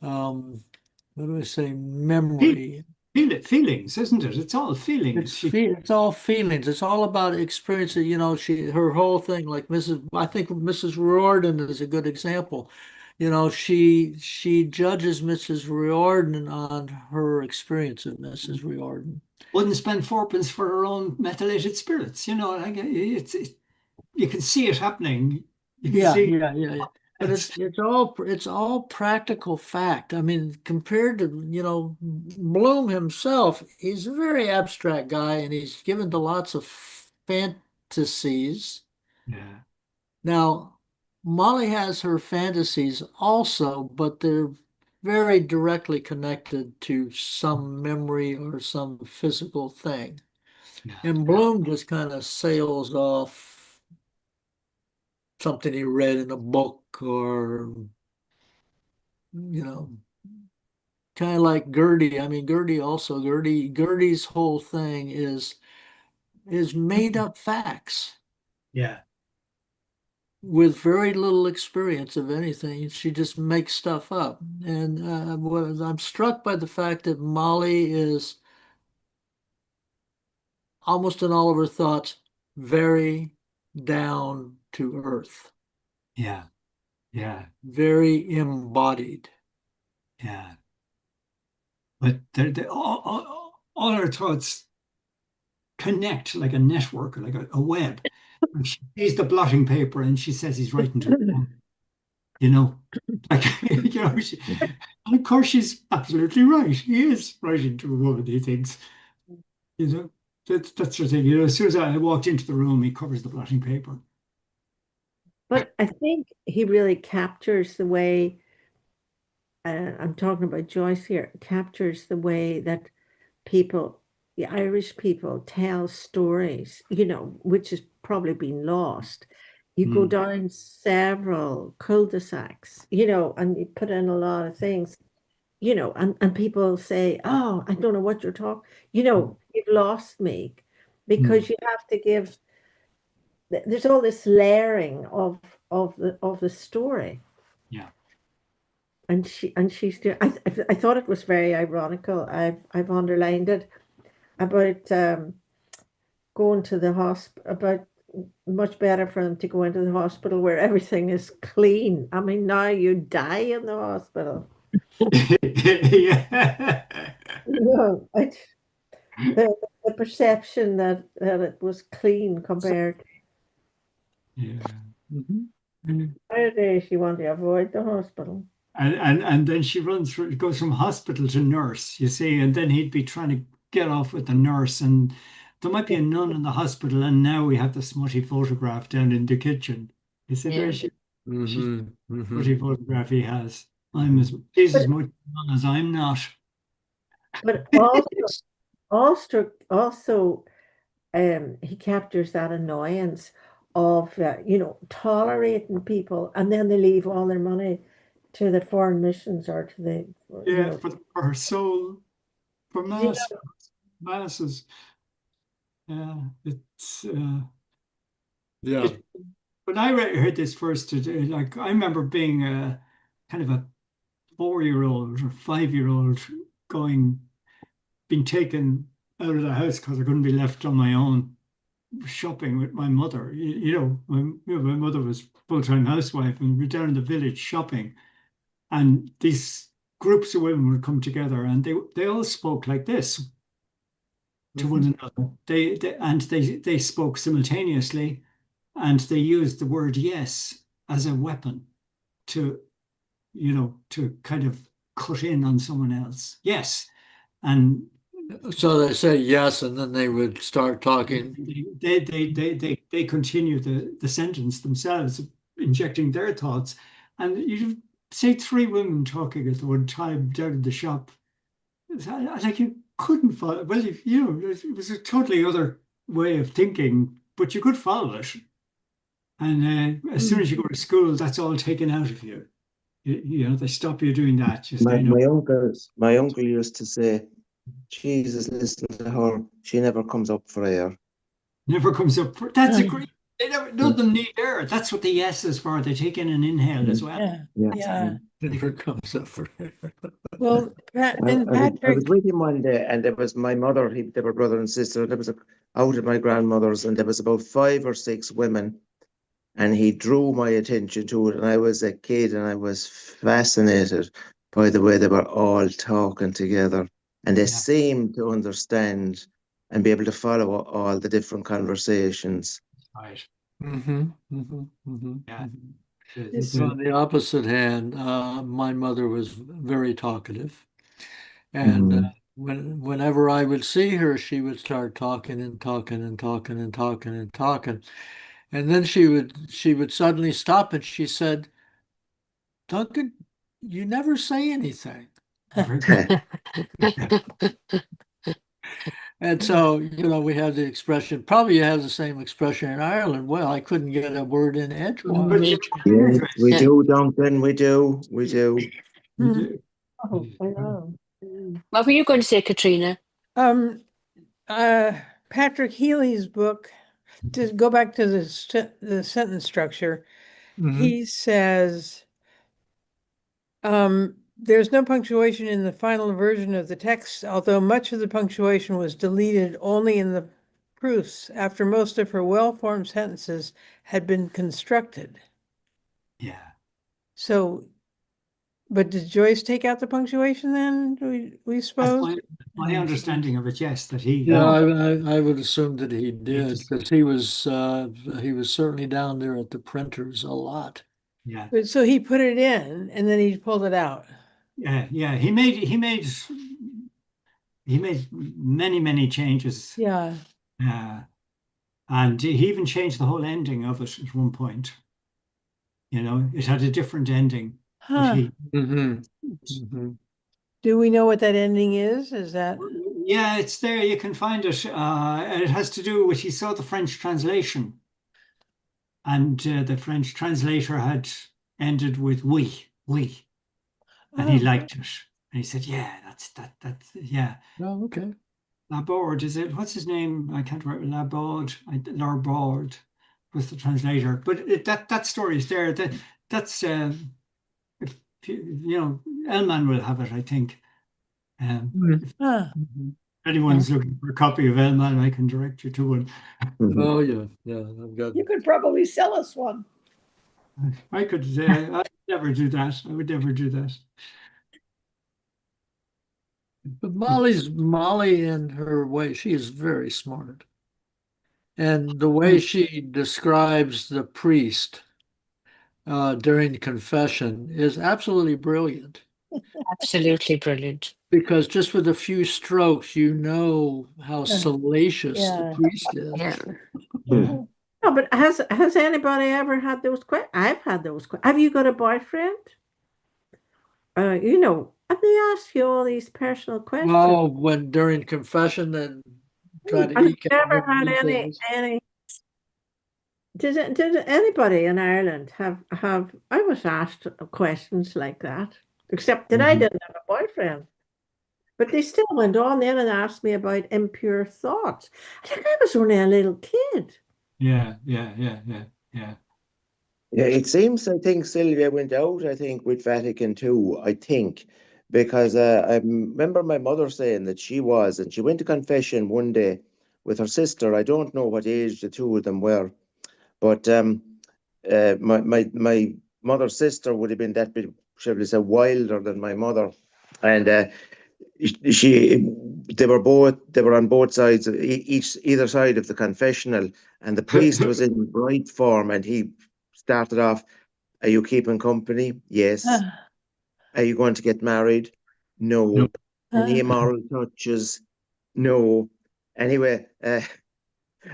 what do I say, feel, memory. feelings, isn't it? It's all feelings. It's all feelings. It's all about experience. You know, her whole thing, like I think Mrs. Riordan is a good example. You know, she judges Mrs. Riordan on her experience of Mrs. Riordan. Wouldn't spend fourpence for her own methylated spirits. Like you can see it happening. You can Yeah, see yeah, yeah, yeah. But it's it's all practical fact. I mean, compared to, Bloom himself, he's a very abstract guy and he's given to lots of fantasies. yeah, Now, Molly has her fantasies also, but they're very directly connected to some memory or some physical thing. yeah, And yeah, Bloom just kind of sails off something he read in a book or, you know, kind of like Gertie. I mean, Gertie's whole thing is made up facts yeah, with very little experience of anything. She just makes stuff up. And I'm struck by the fact that Molly is almost in all of her thoughts very down to earth, yeah, yeah, very embodied. yeah. But all our thoughts connect like a network, like a web. And she sees the blotting paper and she says he's writing to her. you know, like, and of course she's absolutely right. He is writing to a woman, he thinks, you know, that's the thing. As soon as I walked into the room, he covers the blotting paper. But I think he really captures the way, I'm talking about Joyce here, captures the way that people, the Irish people, tell stories, which has probably been lost. You go Mm, down several cul-de-sacs, and you put in a lot of things, and people say, "Oh, I don't know what you're talking," you've lost me mm, because you have to give, there's all this layering of the story. yeah. And she's doing, I thought it was very ironical. I've underlined it about going to the hospital, about much better for them to go into the hospital where everything is clean. I mean, now you die in the hospital. Yeah. It's the perception that it was clean compared to Yeah. Mhm. nowadays you want to avoid the hospital. And then she goes from hospital to nurse, you see, and then he'd be trying to get off with the nurse, and there might be a nun in the hospital, and now we have the smutty photograph down in the kitchen. You see, there Yeah. she's Hmm. smutty photograph he has. She's as But much nun as I'm not. but also he captures that annoyance of tolerating people, and then they leave all their money to the foreign missions or to the Yeah, for her soul, for you masses. It's Yeah. when I heard this first, like I remember being a kind of a 4-year-old or 5-year-old being taken out of the house because I couldn't be left on my own shopping with my mother. My mother was full-time housewife, and we were down in the village shopping, and these groups of women would come together, and they all spoke like this to one another. They spoke simultaneously, and they used the word yes as a weapon to to kind of cut in on someone else. Yes. And So they say yes, and then they would start talking. they continue the sentence themselves, injecting their thoughts. And you say 3 women talking at the one time down in the shop. Like you couldn't follow. Well, it was a totally other way of thinking, but you could follow it. And as soon as you go to school, that's all taken out of you. They stop you doing that. Just My, my uncle used to say, Jesus, listen to her. She never comes up for air. never comes up for. That's a great. They never, none of them need air. That's what the yes is for. They take in an inhale as well. Yeah. Yeah. Yeah. Never comes up for. Well, and I was Patrick, with him one day, and there was my mother. They were brother and sister. There was out at my grandmother's, and there was about 5 or 6 women, and he drew my attention to it. And I was a kid, and I was fascinated by the way they were all talking together, and they Yeah, seemed to understand and be able to follow all the different conversations. right. Mm-hmm, mm-hmm, mm-hmm, Yeah. mm-hmm. this, On the opposite hand, my mother was very talkative, and Mhm. whenever I would see her, she would start talking and talking and talking and talking and talking, and then she would suddenly stop, and she said, "Duncan, you never say anything." Very good. And so, we have the expression, probably you have the same expression in Ireland. Well, I couldn't get a word in But edgewise. you Yes, we Yeah. do, Duncan. We do. We do. do. oh, I know. Mm. What were you going to say, Katrina? um, Patrick Healy's book, to go back to the sentence structure, Mhm. he says, there's no punctuation in the final version of the text, although much of the punctuation was deleted only in the proofs after most of her well-formed sentences had been constructed. Yeah. So, but did Joyce take out the punctuation then, we That's suppose? my understanding of it. Yes, that Yeah, he I would assume that he he did just because he was certainly down there at the printers a lot. yeah But so he put it in and then he pulled it out. yeah he made many changes. Yeah. Uh, and he even changed the whole ending of it at one point. It had a different ending, but Huh. Mm-hmm. Mm-hmm. Do we know what that ending is? Is that? yeah, it's there. You can find it. It has to do with he saw the French translation, and the French translator had ended with we, and he Oh, liked it, and he said, "Yeah, that's yeah." Oh, okay. Laborde, is it? What's his name? I can't remember. Laborde was the translator. But that story is there. That's if Elman will have it, I think. huh. Mm-hmm. If anyone's looking for a copy of Elman, I can direct you to one. Mhm. Oh, yeah, yeah. I've got. You could probably sell us one. I could. I would never do that. I would never do that. But Molly in her way, she is very smart. And the way she describes the priest during confession is absolutely brilliant Absolutely brilliant. because just with a few strokes, you know how Yeah. salacious the Yeah. priest is. Yeah. Yeah. No, but has anybody ever had those questions? I've had those questions. Have you got a boyfriend? And they ask you all these personal questions. Well, when during confession, then try to I've eke out never more had details. any. Did anybody in Ireland have? I was asked questions like that, except that I Mhm. didn't have a boyfriend. But they still went on then and asked me about impure thoughts. I think I was only a little kid. Yeah, yeah, yeah, yeah, yeah. Yeah, it seems I think Sylvia went out, I think, with Vatican II, I think, because I remember my mother saying that she was, and she went to confession one day with her sister. I don't know what age the two of them were, but my mother's sister would have been that bit, shall we say, wilder than my mother, and she they were on both sides, either side of the confessional, and the priest was in right form, and he started off. Are you keeping company? Yes. Are you going to get married? No. No. Any immoral touches? No. Anyway,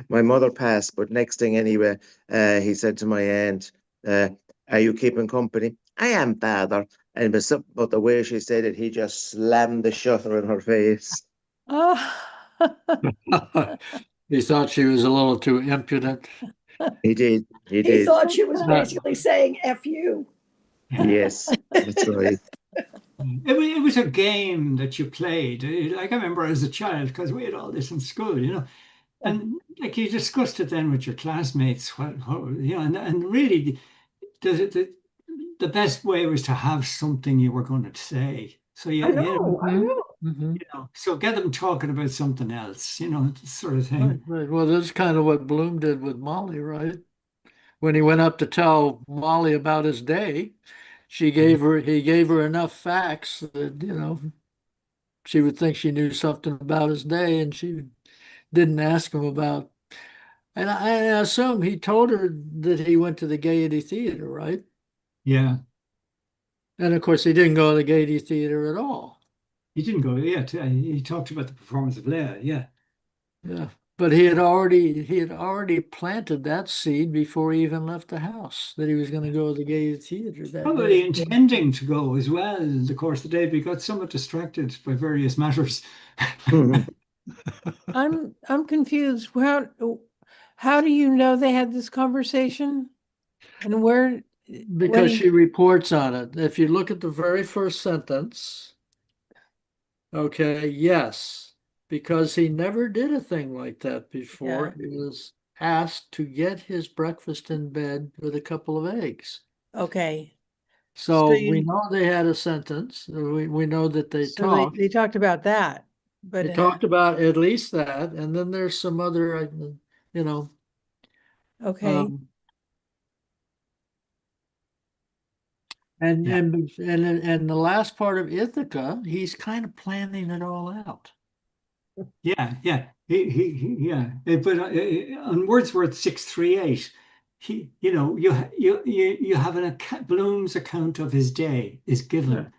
my mother passed, but next thing anyway, he said to my aunt, are you keeping company? I am, father. And it was something about the way she said it, he just slammed the shutter in her face. Oh. He thought she was a little too impudent. He did. He He did. thought she was Not, basically saying F you. Yeah. Yes, that's right. It was a game that you played. Like I remember as a child, because we had all this in school, and like you discussed it then with your classmates, and really the best way was to have something you were going to say. So I know, I Mhm, know. mhm. so get them talking about something else, this sort of Right, thing. right. Well, that's kind of what Bloom did with Molly, right? When he went up to tell Molly about his day, he gave her enough facts that, she would think she knew something about his day, and she didn't ask him about. And I assume he told her that he went to the Gaiety Theater, right? Yeah, And of course, he didn't go to the Gaiety Theater at all. he didn't go. Yeah, he talked about the performance of Leia. Yeah. Yeah. But he had already planted that seed before he even left the house that he was going to go to the Gaiety Theater that Probably day. intending to go as well in the course of the day, but he got somewhat distracted by various matters. I'm confused. How do you know they had this conversation? And where when Because he she reports on it. If you look at the very first sentence, okay, yes, because he never did a thing like that yeah, before. He was asked to get his breakfast in bed with a couple of eggs. okay. So So we you know they had a sentence. We know that they so they, talked. they talked about that. But They talked about at least that, and then there's some other, you know, okay. um, and Yeah, and the last part of Ithaca, he's kind of planning it all out. yeah, yeah. Yeah. But on Wordsworth 638, you have Bloom's account of his day is Yeah. given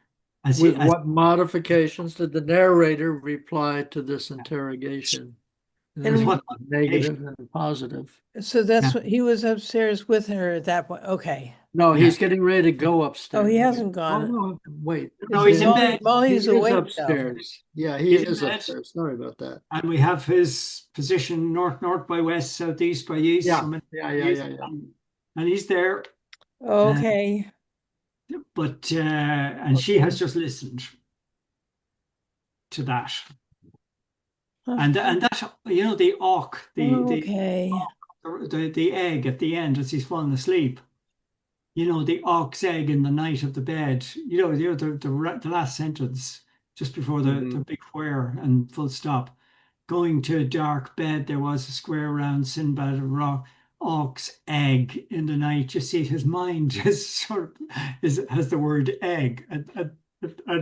as he With as what modifications did the narrator reply to this interrogation? And with there's And what both modification. negative and positive. so that's Yeah, what he was upstairs with her at that point. Okay. No, yeah. he's getting ready to go Oh, he upstairs. hasn't Oh gone. no, wait. No, Is he's in Molly bed. He Molly's is awake though. upstairs. Yeah, he He's in is bed, upstairs. Sorry about that. and we have his position north by west, southeast by east. Yeah, So many yeah, yeah, years, yeah, yeah. and he's there. Uh, Okay. but and she Okay. has just listened to that. Huh. And that the auk, Okay. the egg at the end as he's falling asleep. The auk's egg in the night of the bed. The last sentence just before the Mhm. big where and full stop. Going to a dark bed, there was a square round Sinbad of rock. Auk's egg in the night. You see, his mind is has the word egg, and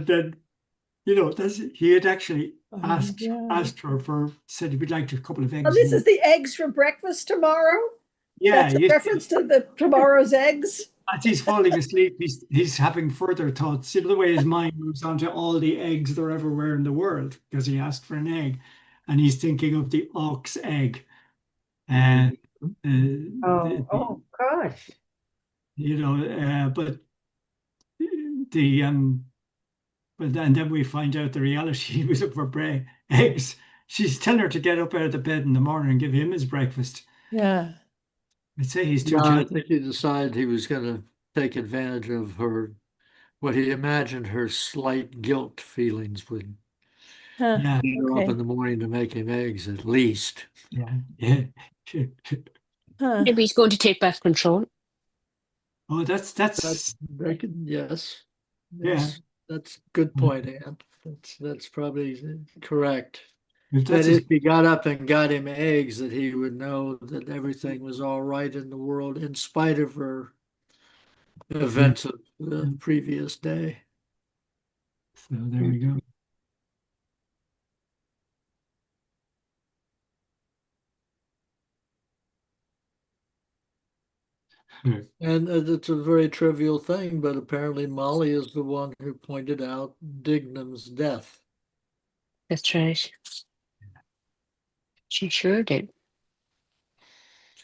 then he had actually Oh, asked yeah. asked her for said he would like a couple of And eggs this in is the the eggs for breakfast tomorrow. yeah. That's a reference to the tomorrow's eggs. As he's falling asleep, he's having further thoughts. The way his mind moves on to all the eggs there ever were in the world because he asked for an egg, and he's thinking of the auk's egg, Mhm. and Oh, oh gosh. but the and then we find out the reality. He was up for eggs, she's telling her to get up out of the bed in the morning and give him his breakfast. Yeah. I'd say he's too No, I chatty. think he decided he was going to take advantage of her, what he imagined her slight guilt feelings would Huh. Yeah, get her up in Okay. the morning to make him eggs at least. yeah, yeah. Huh. Maybe he's going to take back control. Oh, that's That, that's that could, yes, yeah. that's a good point, Ann. That's probably correct. If That that's his, if he got up and got him eggs, that he would know that everything was all right in the world in spite of her yeah. events of the previous day. So there we go. And it's a very trivial thing, but apparently Molly is the one who pointed out Dignam's death. That's right. She sure did.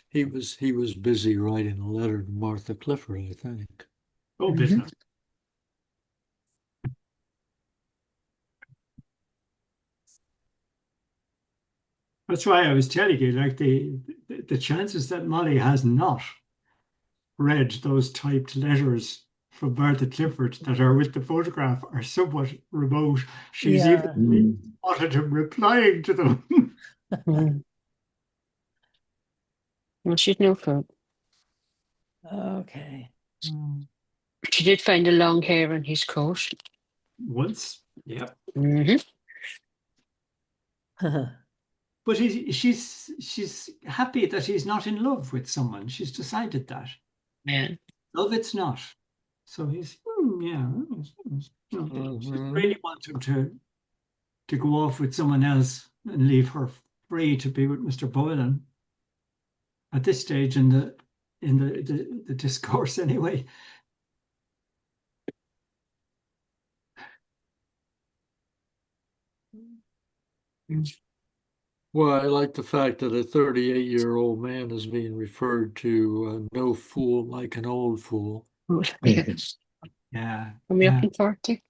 He was busy writing a letter to Martha Clifford, I think. Oh, Mhm. business. That's why I was telling you, like the chances that Molly has not read those typed letters from Martha Clifford that are with the photograph are somewhat remote. She's Yeah. even spotted him replying to them. Mm. Well, she's no fool. Okay. She did find the long hair on his coat. Once, yeah. Mm-hmm. But she's happy that he's not in love with someone. She's decided that. Yeah. Love it's not. So he's yeah. She doesn't Mhm. really want him to go off with someone else and leave her free to be with Mr. Boylan at this stage in the discourse anyway. Well, I like the fact that a 38-year-old man is being referred to no fool like an old fool. Yes. Yeah, Coming up yeah. in 40.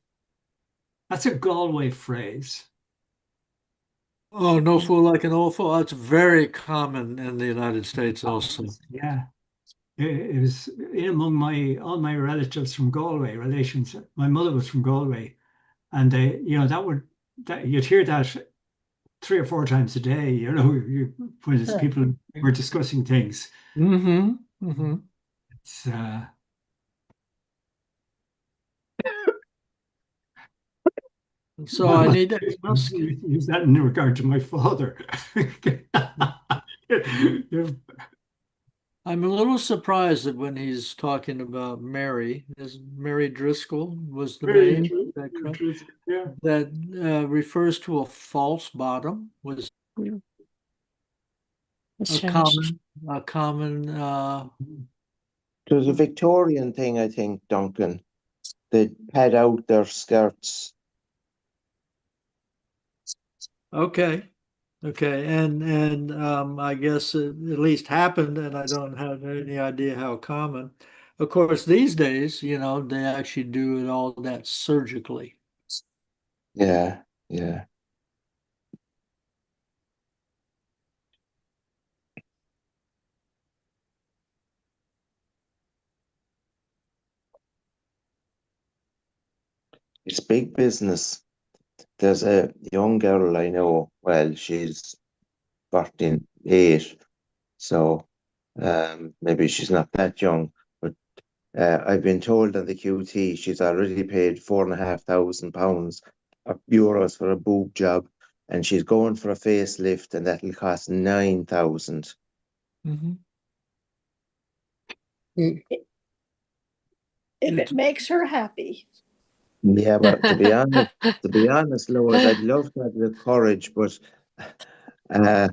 That's a Galway phrase. Oh, no fool like an old fool. That's very common in the United States also. Yeah. It was in among my all my relatives from Galway, relations. My mother was from Galway, and they, that you'd hear that 3 or 4 times a day, when it's people were discussing things. Mm-hmm. Mm-hmm. It's So I need to ask. use that in regard to my father. I'm a little surprised that when he's talking about Mary, is Mary Driscoll was the Very name, true. is that Very correct? true. Yeah. That refers to a false bottom, was Yeah. a That's right. common It was a Victorian thing, I think, Duncan. They pad out their skirts. okay. Okay, and I guess it at least happened, and I don't have any idea how common. Of course, these days, they actually do it all that surgically. Yeah, yeah. It's big business. There's a young girl I know. Well, she's 14, 8, so maybe she's not that young. But I've been told on the QT she's already paid £4,500 of euros for a boob job, and she's going for a facelift, and that'll cost 9,000. Mhm. Mm. If It's it makes her happy. Yeah, but to be honest, Lois, I'd love to have the courage, but uh,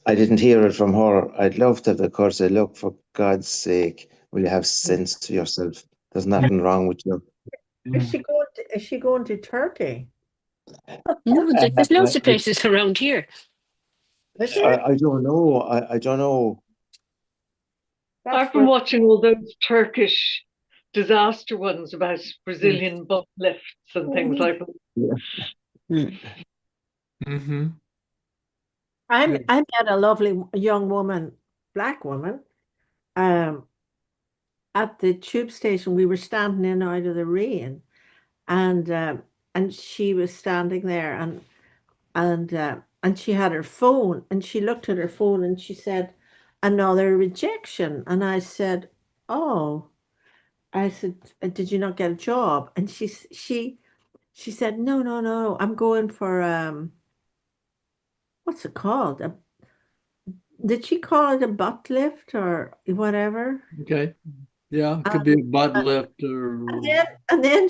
I didn't hear it from her. I'd love to have the courage to say, look, for God's sake, will you have sense to yourself? There's nothing wrong with you. Yeah. Is she going to Turkey? No, Uh, there's I, loads of places around here. Is I, there? I don't know. I don't know. That's I've been where watching all those Turkish disaster ones about Mm. Brazilian butt lifts and things like that. Yeah. Mm. mm-hmm. Yeah. I met a lovely young woman, black woman, um, at the tube station. We were standing in out of the rain, and she was standing there, and she had her phone, and she looked at her phone, and she said, "Another rejection." And I said, "Oh," I said, "Did you not get a job?" And she said, "No, no, no. I'm going for what's it called? Did she call it a butt lift or whatever?" Okay. Yeah, it could And, be a butt and lift and or then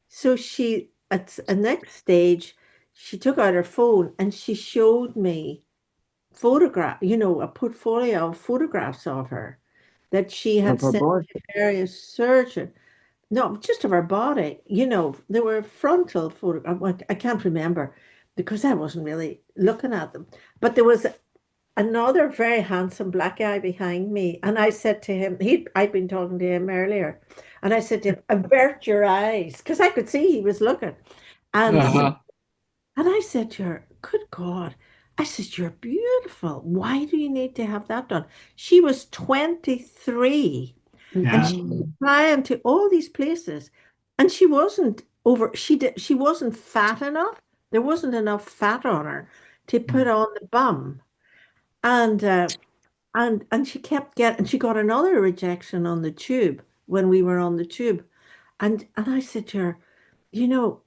so she at a next stage, she took out her phone and she showed me a portfolio of photographs of her that she had Of her sent body. to various surgeons. No, just of her body. There were frontal photographs. I can't remember because I wasn't really looking at them. But there was another very handsome black guy behind me, and I said to him, I'd been talking to him earlier, and I said to him, "Avert your eyes," because I could see he was looking. And so uh-huh. and I said to her, "Good God." I said, "You're beautiful. Why do you need to have that done?" She was 23 and Yeah. she was Mm. applying to all these places. And she wasn't fat enough. There wasn't enough fat on her to put on the bum. And she kept getting, and she got another rejection on the tube when we were on the tube. And I said to her, you know,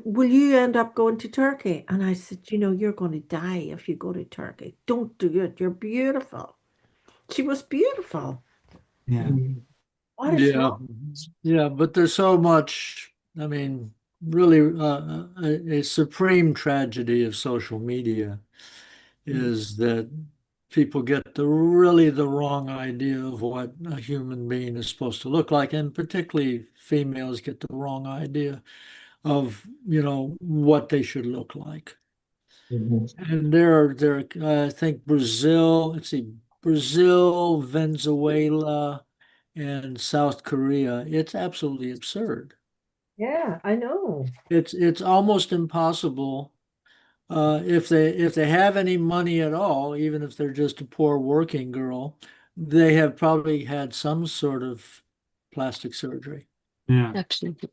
will you end up going to Turkey? And I said, you're going to die if you go to Turkey. Don't do it. You're beautiful. She was beautiful. Yeah. Mm. What is Yeah. wrong? Yeah, but there's so much, I mean, really a supreme tragedy of social media is that people get the wrong idea of what a human being is supposed to look like, and particularly females get the wrong idea of, what they should look like. Mhm. And I think Brazil, let's see, Brazil, Venezuela, and South Korea, it's absolutely absurd. Yeah, I know. It's almost impossible if they have any money at all, even if they're just a poor working girl, they have probably had some sort of plastic surgery, Yeah. Absolutely.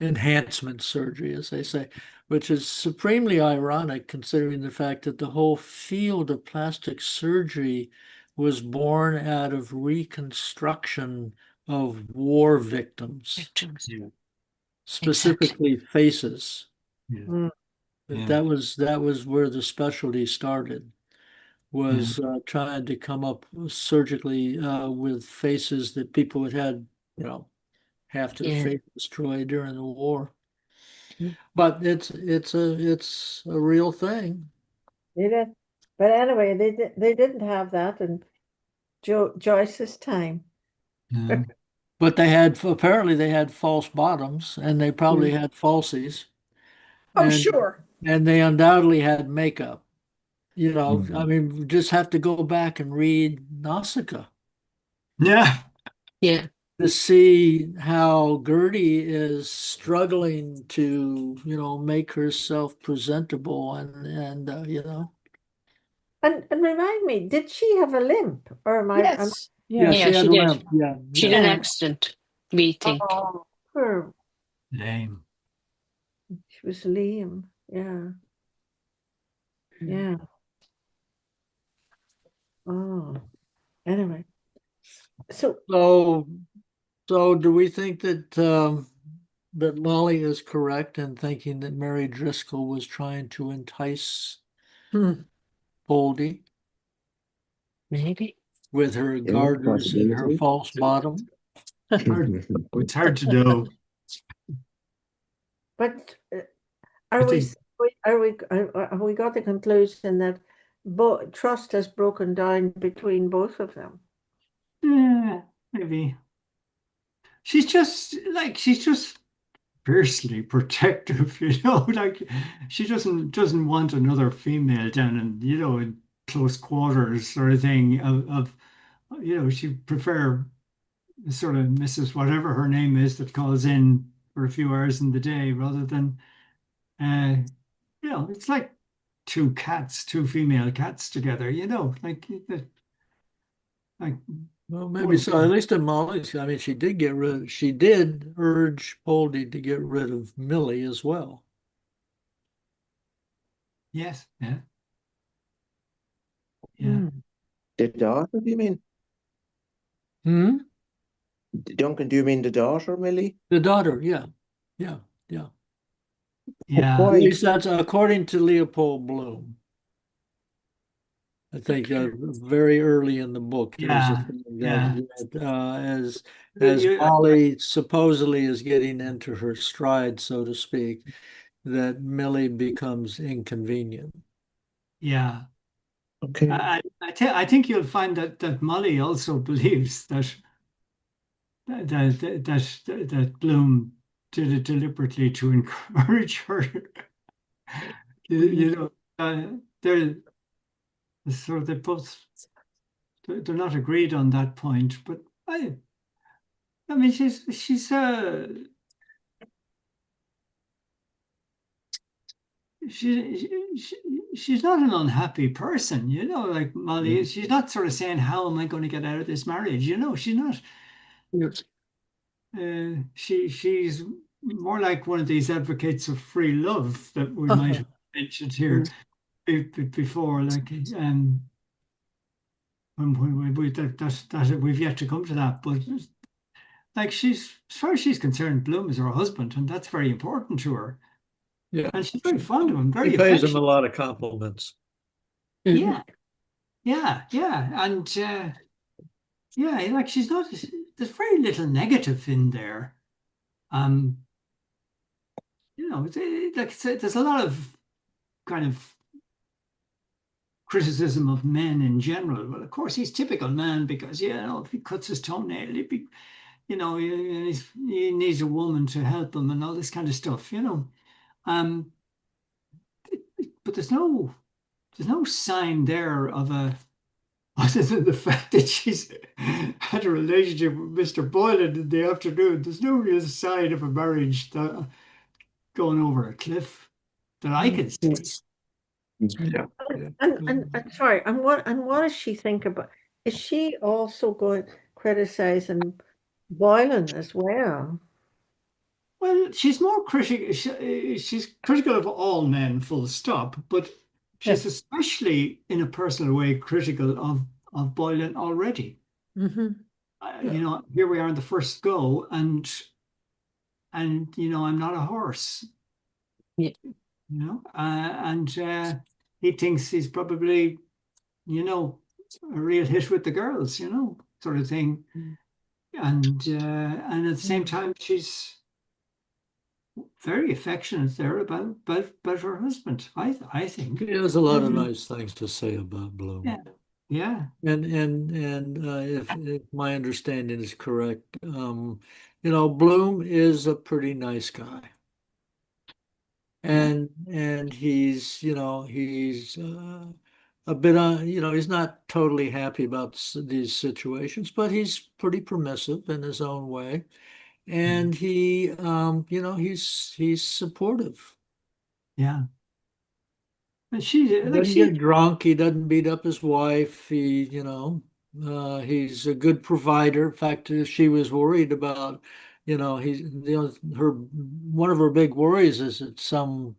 enhancement surgery, as they say, which is supremely ironic considering the fact that the whole field of plastic surgery was born out of reconstruction of war victims, Victims. Yeah. Exactly. specifically faces. Yeah. Mm. Yeah. That was where the specialty started, Yeah. was trying to come up surgically with faces that people had, half their Yeah. face destroyed during the war. Mm. But it's a real thing. Did it? But anyway, they didn't have that in Joyce's time. Yeah. But apparently they had false bottoms, and they probably had falsies, Oh, and sure. they undoubtedly had makeup. I Mhm. mean, we just have to go back and read Nausicaa Yeah. Yeah. to see how Gertie is struggling to, make herself presentable and. And remind me, did she have a limp? Or am Yes. Yeah, Yeah. she Yeah, had she a did. limp. Yeah, She yeah. did an yeah. accident, we think. Oh, poor, Lame. she was lame. Yeah. Yeah. Oh. Anyway. So So, do we think that Molly is correct in thinking that Mary Driscoll was trying to entice Hmm. Boldy Maybe. with her Yeah, garters and her possibility. false bottom? Hard. It's hard to know. but I are we think, s- have we got the conclusion that trust has broken down between both of them? yeah, maybe she's just fiercely protective, like she doesn't want another female down in close quarters sort of thing she prefer sort of Mrs. whatever her name is that calls in for a few hours in the day rather than uh it's like two cats, two female cats together, like Well, maybe one. so. At least in Molly's, I mean, she did urge Poldy to get rid of Millie as well. Yes, yeah, yeah, Hmm. The daughter, do you mean? Hmm? Duncan, do you mean the daughter, Millie? The daughter, yeah. Yeah, yeah. yeah, At Why? least that's according to Leopold Bloom. I think very early in the book, there's a yeah, thing yeah. that as You, Molly supposedly is getting into her stride, so to speak, that Millie becomes inconvenient. yeah. Okay. I think you'll find that Molly also believes that Bloom did it deliberately to encourage her. You know, they're sort of they both they're not agreed on that point, but I mean she's not an unhappy person, like Molly is. She's not sort of saying, "How am I going to get out of this marriage?" She's not. Yes. She's more like one of these advocates of free love that we might Uh-huh. have mentioned here before, like when that we've yet to come to that, but like as far as she's concerned, Bloom is her husband, and that's very important to her, Yeah. and she's very fond of him, He very pays him a affectionate. lot of compliments. Mhm. Yeah, yeah, and yeah, like she's not. There's very little negative in there. Um, there's a lot of kind of criticism of men in general. Well, of course, he's typical man because, if he cuts his toenail, he needs a woman to help him and all this kind of stuff. Um, but there's no sign there of other than the fact that she's had a relationship with Mr. Boylan in the afternoon. There's no real sign of a marriage going over a cliff that I can see. Yes. Yeah. And, Yeah. and sorry, and what does she think about? Is she also going criticizing Boylan as well? Well, she's more critical. She's critical of all men, full stop. But Yeah. she's especially, in a personal way, critical of Boylan already. Mm-hmm. Yeah. Here we are in the first go, and I'm not a horse. Yeah. And he thinks he's probably, a real hit with the girls, sort of thing. And at the same time, she's very affectionate there about her husband. I think. He has a lot of Mhm. nice things to say about Bloom. Yeah, yeah, And if my understanding is correct, Bloom is a pretty nice guy. yeah, And he's a bit on, he's not totally happy about these situations, but he's pretty permissive in his own way. yeah, And he's supportive. yeah. And she He like doesn't she get drunk. He doesn't beat up his wife. He's a good provider. In fact, she was worried about, her one of her big worries is that some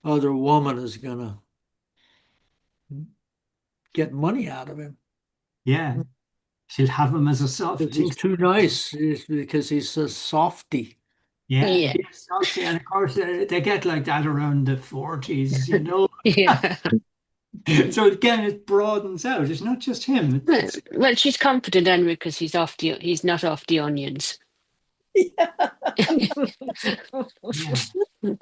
other woman is gonna get money out of him yeah, she'll have him as a soft because he's thing. too nice. Because he's a softy. Yeah, Yeah. yes, okay. And of course they get like that around the 40s. Yeah. So again, it broadens out. It's not just him. Well, she's confident anyway because he's not off the onions. Yeah. Yeah,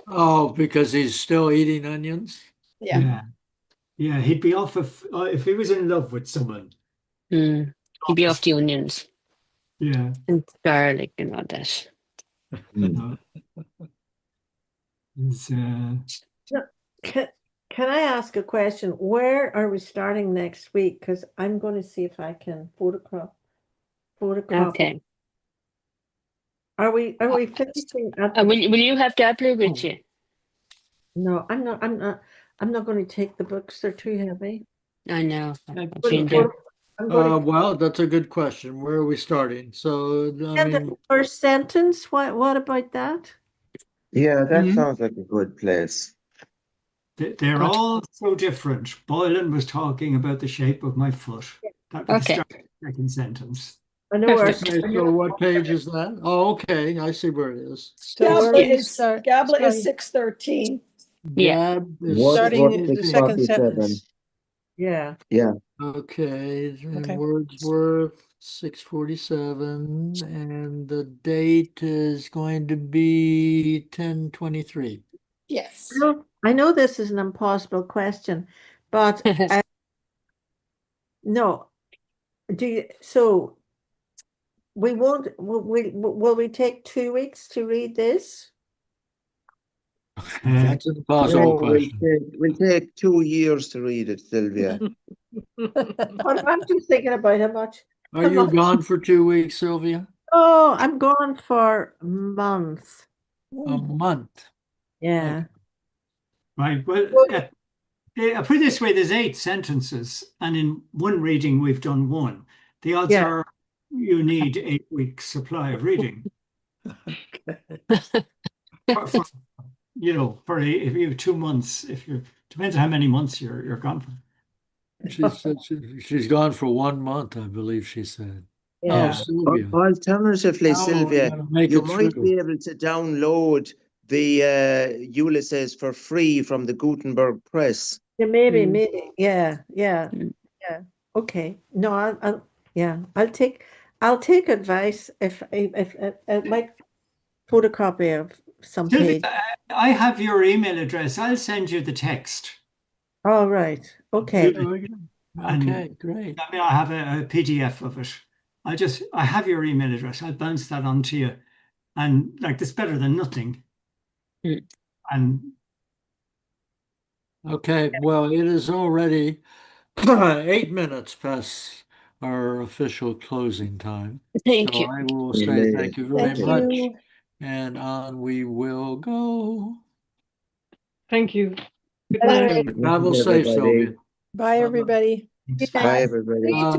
Oh, because he's still eating onions. Yeah. yeah, yeah. He'd be off if he was in love with someone. Mm. He'd be off the onions Yeah. and garlic and all that. No, it's, No, Can, can I ask a question? Where are we starting next week? Because I'm going to see if I can photocopy. Okay. Are we finishing at Will you have Dabbler with you? No, I'm not. I'm not going to take the books, they're too heavy. I know. Yeah, I've What- been okay. there. I'm going to Well, that's a good question. Where are we starting? So, I and mean, the first sentence. What about that? Yeah, that Mhm. sounds like a good place. They're Good. all so different. Boylan was talking about the shape of my foot. That would Okay. start the second sentence. I know where. Perfect. okay, so what page is that? Oh, okay, I see where it is. So where Gabla are we is start? Gabla is starting? 613. Yeah. Gab is Wordsworth Starting the second 647. sentence. Yeah. Yeah, okay, and Okay. Wordsworth 647, and the date is going to be 10/23. Yes. I know this is an impossible question, but no. Do you? So we won't. Will we take 2 weeks to read this? That's an impossible no, question. we'll take 2 years to read it, Sylvia. I'm just thinking about how much. Are How you much? gone for 2 weeks, Sylvia? Oh, I'm gone for months. A month. Yeah. Right. Well, I put it this way, there's 8 sentences, and in one reading we've done one. The odds Yeah. are you need 8 weeks supply of reading. For if you have 2 months, depends on how many months you're gone for. She said she's gone for 1 month, I believe she said. Oh, Yeah. Sylvia, Alternatively, how are we Sylvia, going to make you it might through? be able to download the Ulysses for free from the Gutenberg Press. Yeah, maybe. Yeah. Mm. Okay. No, yeah, I'll take advice if I might photocopy of some Sylvia, page. I have your email address. I'll send you the text. All right. Okay. Okay, great. I mean, I have a PDF of it. I have your email address. I'll bounce that on to you. And like, that's better than nothing. Mm. And Okay, well, it is already 8 minutes past our official closing time. Thank So you. I will We say made thank it. you very Thank Okay. much. you. And on we will go. Thank you. Good All night. right. Good Travel night, safe, everybody. Sylvia. Bye, Bye-bye. everybody. Bye, everybody. Uh,